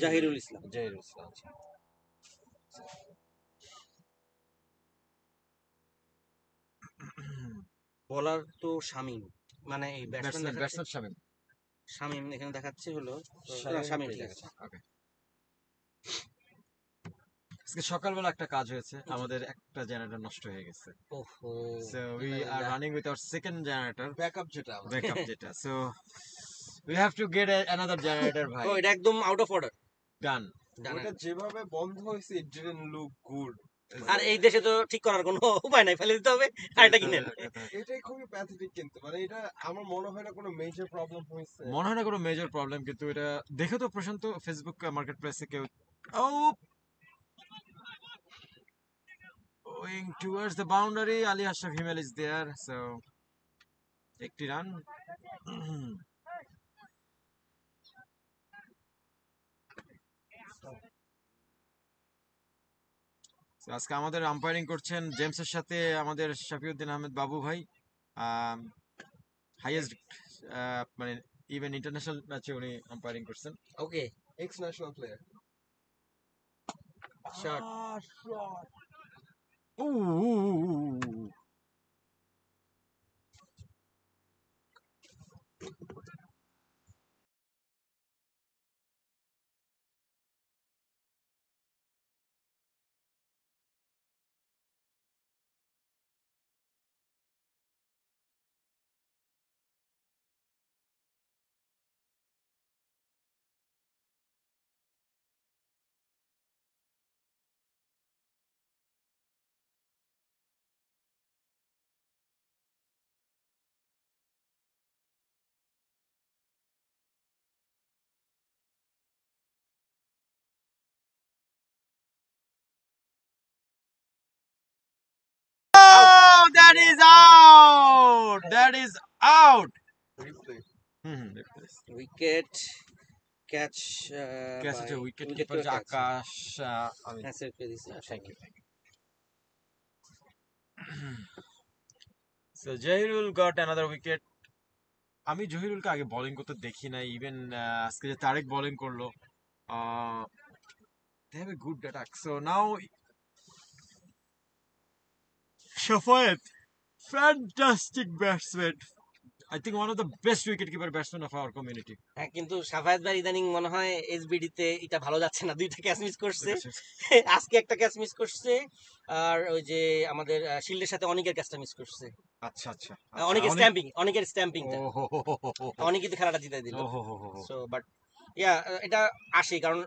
Jahirul Islam. Bowler তো শামিম, মানে এই ব্যাটসম্যান শামিম। শামিম এখানে দেখাচ্ছে হলো শামিম ঠিক আছে। ওকে, আজকে সকালবেলা একটা কাজ হয়েছে, আমাদের একটা জেনারেটর নষ্ট হয়ে গেছে। ওহো, so we are running with our second generator, backup যেটা। So we have to get another generator ভাই। ও এটা একদম আউট অফ অর্ডার। ডান। ওটা যেভাবে বন্ধ হয়েছে, it didn't look good. আর এই দেশে তো ঠিক করার কোনো উপায় নাই, ফেলে দিতে হবে আর এটা কিনে এটাই খুবই প্যাথেটিক, কিন্তু মানে এটা আমার মনে হয় না কোনো মেজর প্রবলেম হয়েছে। মনে হয় না কোনো মেজর প্রবলেম, কিন্তু এটা দেখে তো প্রশান্ত ফেসবুক মার্কেট প্লেসে কেউ going towards the boundary. Ali Ashraf Himal is there, so একটি রান। আজকে আমাদের আম্পায়ারিং করছেন জেমসের সাথে আমাদের শাফিউদ্দিন আহমেদ বাবু ভাই। হাইয়েস্ট মানে ইভেন ইন্টারন্যাশনাল ম্যাচে উনি আম্পায়ারিং করছেন। Okay, ex national player. Shot Ooh. Oh, that is out. That is out. Replay. Wicket catch Guess it's a wicket wicket keeper catch Akash. I mean, হ্যাঁ সেভ করে দিছি thank you. So Jahirul got another wicket. আমি জহিরুলকে আগে বোলিং করতে দেখি না, ইভেন আজকে যে তারেক বোলিং করলো, they have a good attack. So now Shafayat, fantastic batsman. I think one of the best wicketkeeper batsmen of our community. হ্যাঁ কিন্তু সাফায়েত ভাই ইদানিং মনে হয় এসবিডি তে এটা ভালো যাচ্ছে না, দুইটা ক্যাচ মিস করছে আজকে একটা ক্যাচ মিস করছে আর ওই যে আমাদের শিল্ডের সাথে অনেকের ক্যাচটা মিস করছে আচ্ছা আচ্ছা অনেকের স্ট্যাম্পিংটা অনেকেই তো খেলাটা জিতাই দিল। সো বাট ইয়া এটা আসে কারণ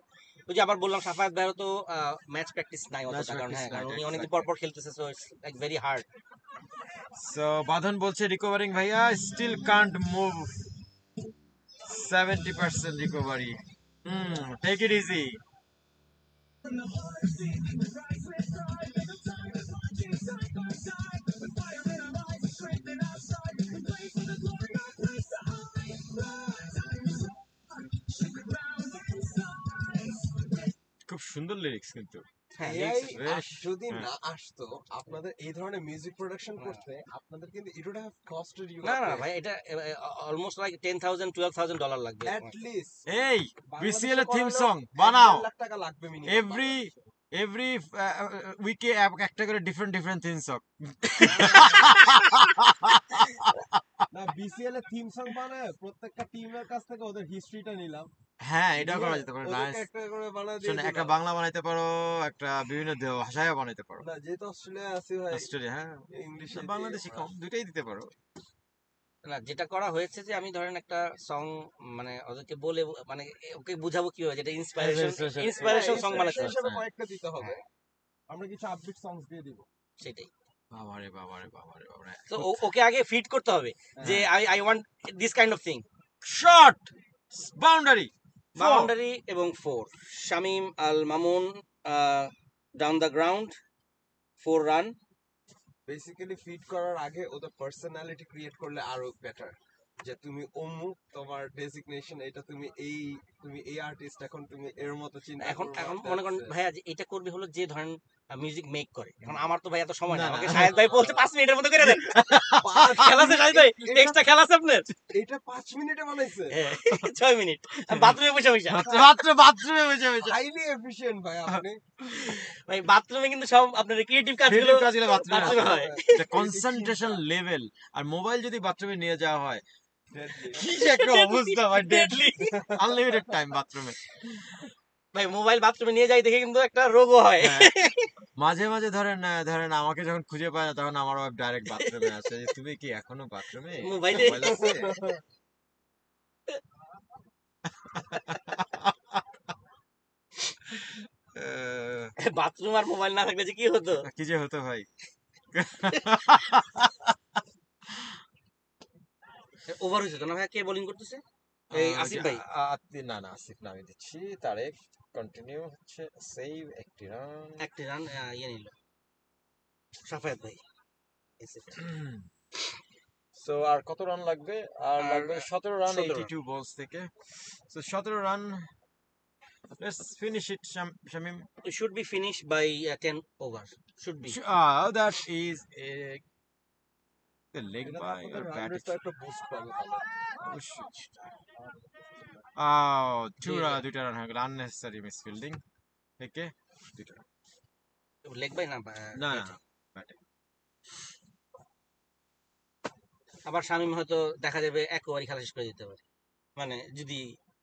ওই যে আবার বললাম সাফায়েত ভাইও তো ম্যাচ প্র্যাকটিস নাই অতটা, কারণ হ্যাঁ কারণ উনি অনেকদিন পর পর খেলতেছে, so it's like very hard. So Badhan বলছে রিকভারিং ভাইয়া, still can't move, 70% recovery. Take it easy. খুব সুন্দর লিরিক্স কিন্তু। হ্যাঁ AI বেশ, যদি হ্যাঁ। না আসতো আপনাদের এই ধরনের মিউজিক প্রোডাকশন করতে, আপনাদের কিন্তু it would have costed you না না ভাই এটা অলমোস্ট লাইক $10,000-12,000 লাগবে। এট লিস্ট এই বিসিএল এর থিম সং বানাও, লাখ টাকা লাগবে মিনিমাম। এভরি উইকে একটা করে ডিফারেন্ট থিম সং। না বিসিএল এর থিম সং বানায় প্রত্যেকটা টিমের কাছ থেকে ওদের হিস্ট্রিটা নিলাম, হ্যাঁ এটা করা যেতে পারে। ওদেরকে একটা করে বানায় দিয়ে শোন, একটা দিলাম। বাংলা বানাইতে পারো, একটা বিভিন্ন ভাষায়ও বানাইতে পারো। না যেহেতু অস্ট্রেলিয়া আছি ভাই, অস্ট্রেলিয়া, হ্যাঁ, ইংলিশে বাংলাদেশি কম, দুইটাই দিতে পারো। না যেটা করা হয়েছে যে আমি ধরেন একটা সং মানে ওদেরকে বলে মানে ওকে বুঝাবো কিভাবে যেটা ইন্সপিরেশন সং বানাতে হবে। হিসেবে কয়েকটা দিতে হবে, আমরা কিছু আপবিট সংস দিয়ে দিব। সেটাই বাবারে বাবারে বাবারে বাবারে। তো ওকে আগে ফিট করতে হবে যে I want this kind of thing. Shot, boundary এবং 4 Shamim Al Mamun down the ground 4 run. Basically fit করার আগে ওদের পার্সোনালিটি ক্রিয়েট করলে আরো বেটার, যে তুমি অমুক, তোমার ডেজিগনেশন এটা, তুমি এই আর্টিস্ট, এখন তুমি এর মতো চিন্তা এখন করবা, এখন মনে করেন that's it. ভাইয়া যে এটা করবে হলো যে ধরেন মিউজিক মেক করে, এখন আমার তো ভাই এত সময় না, না, না। আমাকে শাহেদ ভাই বলতে 5 মিনিটের মধ্যে করে দেন। খেলা আছে শাহেদ ভাই, এক্সট্রা খেলা আছে আপনার? এটা 5 মিনিটে বানাইছে, হ্যাঁ 6 মিনিট বাথরুমে বসে বসে। বাথরুমে বসে বসে। হাইলি এফিশিয়েন্ট ভাই আপনি। ভাই বাথরুমে কিন্তু সব আপনার ক্রিয়েটিভ কাজগুলো বাথরুমে বাথরুমে হয়। কনসেন্ট্রেশন লেভেল, আর মোবাইল যদি বাথরুমে নিয়ে যাওয়া হয়, Deadly. কি যে একটা অবস্থা ভাই, Deadly. আনলিমিটেড টাইম বাথরুমে। ভাই মোবাইল বাথরুমে নিয়ে যাই দেখে কিন্তু একটা রোগও হয়। মাঝে মাঝে ধরেন আমাকে যখন খুঁজে পায় না, তখন আমার ওয়াইফ ডাইরেক্ট বাথরুমে আসে, যে তুমি কি এখনো বাথরুমে? মোবাইলে মোবাইল আছে? বাথরুম আর মোবাইল না থাকলে যে কি হতো। কি যে হতো ভাই। ওভার হয়েছে তো না ভাই, কে বোলিং করতেছে? এই আসিফ ভাই। না আসিফ না, আমি দিচ্ছি তারেক। কন্টিনিউ হচ্ছে, সেভ, একটি রান। একটি রান ইয়ে নিল সাফায়েত ভাই। সো আর কত রান লাগবে? আর লাগবে 17 রান 17 82 বলস থেকে। So 17 run, let's finish it Shamim. We should be finished by 10 over. Should be. That is a leg এটা by আপনাদের or রান bat. রেটটা একটা বুস্ট পাবে। দুইটা রান হয়ে গেল, আননেসেসারি মিসফিল্ডিং থেকে দুইটা রান। Leg by না না bat. ব্যাটে। আবার শামীম হয়তো দেখা যাবে এক ওভারই খেলা শেষ করে দিতে পারে, মানে যদি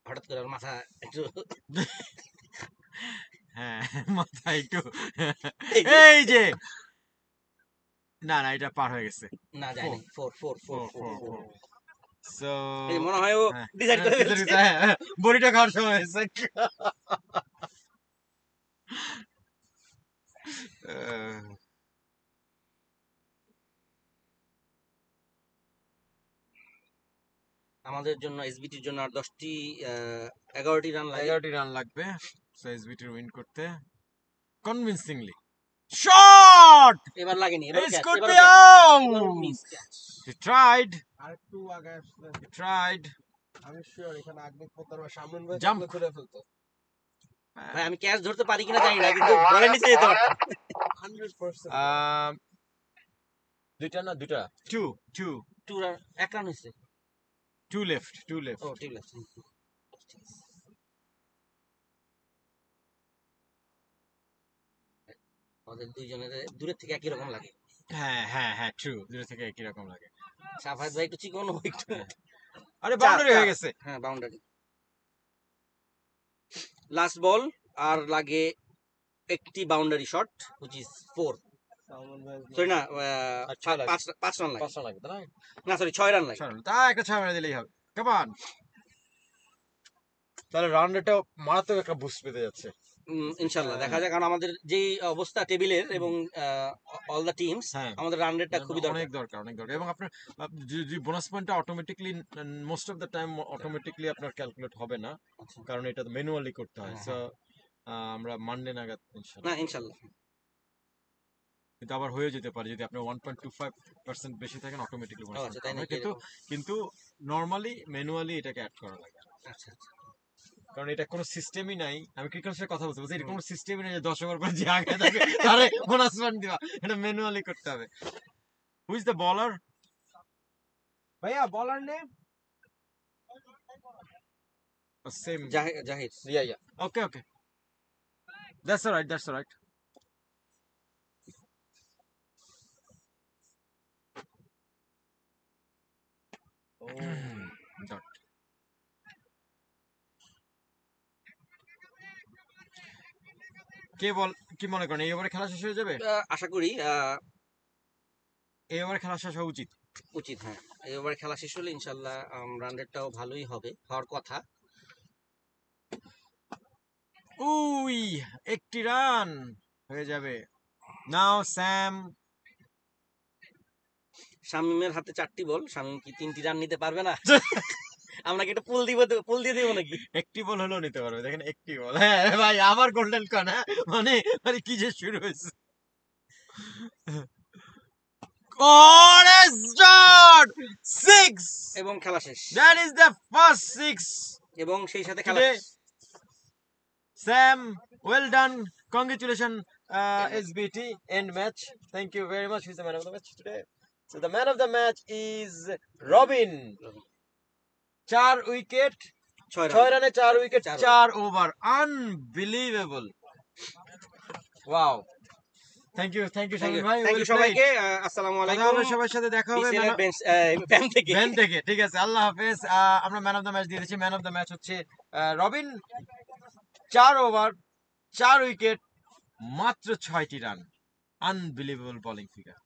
হঠাৎ করে ওর মাথা একটু হ্যাঁ মাথায় একটু এই যে এই যে না না এটা পার হয়ে গেছে। না যায় নাই, four four four Four, four four, four. So এই মনে হয় ও হ্যাঁ, ডিসাইড করে হ্যাঁ, ফেলছে। হ্যাঁ, বড়িটা খাওয়ার সময় হয়েছে। আহ, আমাদের জন্য এসবিটির জন্য আর 10টি 11টি রান লাগে। 11টি রান লাগবে সো এসবিটি উইন করতে কনভিন্সিংলি। শট! এবার লাগেনি, এবার It's ক্যাচ, good এবার be out! Miss catch. He tried, আর একটু আগে আসলে he tried. আমি শিওর এখানে আগ্নেক পদ্মার শামীম ভাই Jump. ধরে ফেলতো ভাই আমি ক্যাচ ধরতে পারি কিনা জানি না, কিন্তু বলের নিচে যেতে পারতাম। 100%। দুইটা না দুইটা two টু রান, এক রান হয়েছে। two left ও ঠিক আছে। আমাদের দুইজনের দূরের থেকে একই রকম লাগে। হ্যাঁ হ্যাঁ হ্যাঁ ট্রু দূর থেকে একই রকম লাগে। সাফায়েত ভাই একটু চিকন, ও একটু আরে চার, বাউন্ডারি হয়ে চার। গেছে। হ্যাঁ বাউন্ডারি। লাস্ট বল, আর লাগে একটি boundary shot which is 4, Salman ভাই সরি না আর ছয় লাগে। 5 রান লাগে, 5 রান লাগবে তাই না? না সরি 6 রান লাগে। তা একটা ছয় মেরে দিলেই হবে। কাম অন, তাহলে রান রেটটা মারাত্মক একটা বুস্ট পেতে যাচ্ছে। ইনশাল্লাহ দেখা যায়, কারণ আমাদের যেই অবস্থা টেবিলের এবং অল দ্য টিমস, হ্যাঁ আমাদের রান রেটটা খুবই দরকার। অনেক দরকার এবং আপনার যদি বোনাস পয়েন্টটা automatically most of the time automatically আপনার ক্যালকুলেট হবে না, আচ্ছা। কারণ এটা ম্যানুয়ালি করতে হয়। হ্যাঁ, সো আমরা মানডে নাগাদ ইনশাআল্লাহ, না ইনশাল্লাহ কিন্তু আবার হয়ে যেতে পারে যদি আপনি 1.25% বেশি থাকেন অটোমেটিকলি বোনাস আচ্ছা তাই না, কিন্তু নরমালি ম্যানুয়ালি এটাকে অ্যাড করা লাগে, আচ্ছা আচ্ছা। কারণ এটা কোনো সিস্টেমই নাই। আমি ক্রিকেটের সাথে কথা বলতে বলছি, এটা কোনো সিস্টেমই নাই যে 10 ওভার করে যে আগে থাকে তারে বোনাস পয়েন্ট দিবা, এটা ম্যানুয়ালি করতে হবে। হু ইজ দ্য বলার? ভাইয়া bowler name same Jahir. yeah okay that's all right dot. কে বল কি মনে করেন এই ওভারে খেলা শেষ হয়ে যাবে? আশা করি এই ওভারে খেলা শেষ হওয়া উচিত। উচিত, হ্যাঁ এই ওভারে খেলা শেষ হলে ইনশাল্লাহ রান রেটটাও ভালোই হবে, হওয়ার কথা। উই একটি রান হয়ে যাবে। নাও স্যাম, শামীমের হাতে 4টি বল, শামীম কি 3টি রান নিতে পারবে না? আমরা কি একটা পুল দিয়ে দিব নাকি? একটি বল হলেও নিতে পারবে, দেখেন একটি বল। হ্যাঁ ভাই আবার গোল্ডেন কর্ন, হ্যাঁ মানে মানে কি যে শুরু হয়েছে। শট 6 এবং খেলা শেষ, that is the first 6 এবং সেই সাথে খেলা today. শেষ। Sam, well done, congratulations, SBT, end match. Thank you very much. Who's the man of the match today? So the man of the match is Robin. 4 wicket, 6 রানে 4 wicket, 4 over, unbelievable. Wow, thank you Shamim ভাই, থ্যাংক ইউ সবাইকে, আসসালামু কথা আলাইকুম। হবে সবার সাথে, দেখা হবে BCL এর ব্যান থেকে। ভ্যান থেকে। ঠিক আছে, আল্লাহ হাফেজ। আমরা ম্যান অফ দ্য ম্যাচ দিয়ে দিচ্ছি। ম্যান অফ দ্য ম্যাচ হচ্ছে রবিন, 4 ওভার 4 উইকেট, মাত্র 6টি রান, আনবিলিভেবল বোলিং ফিগার।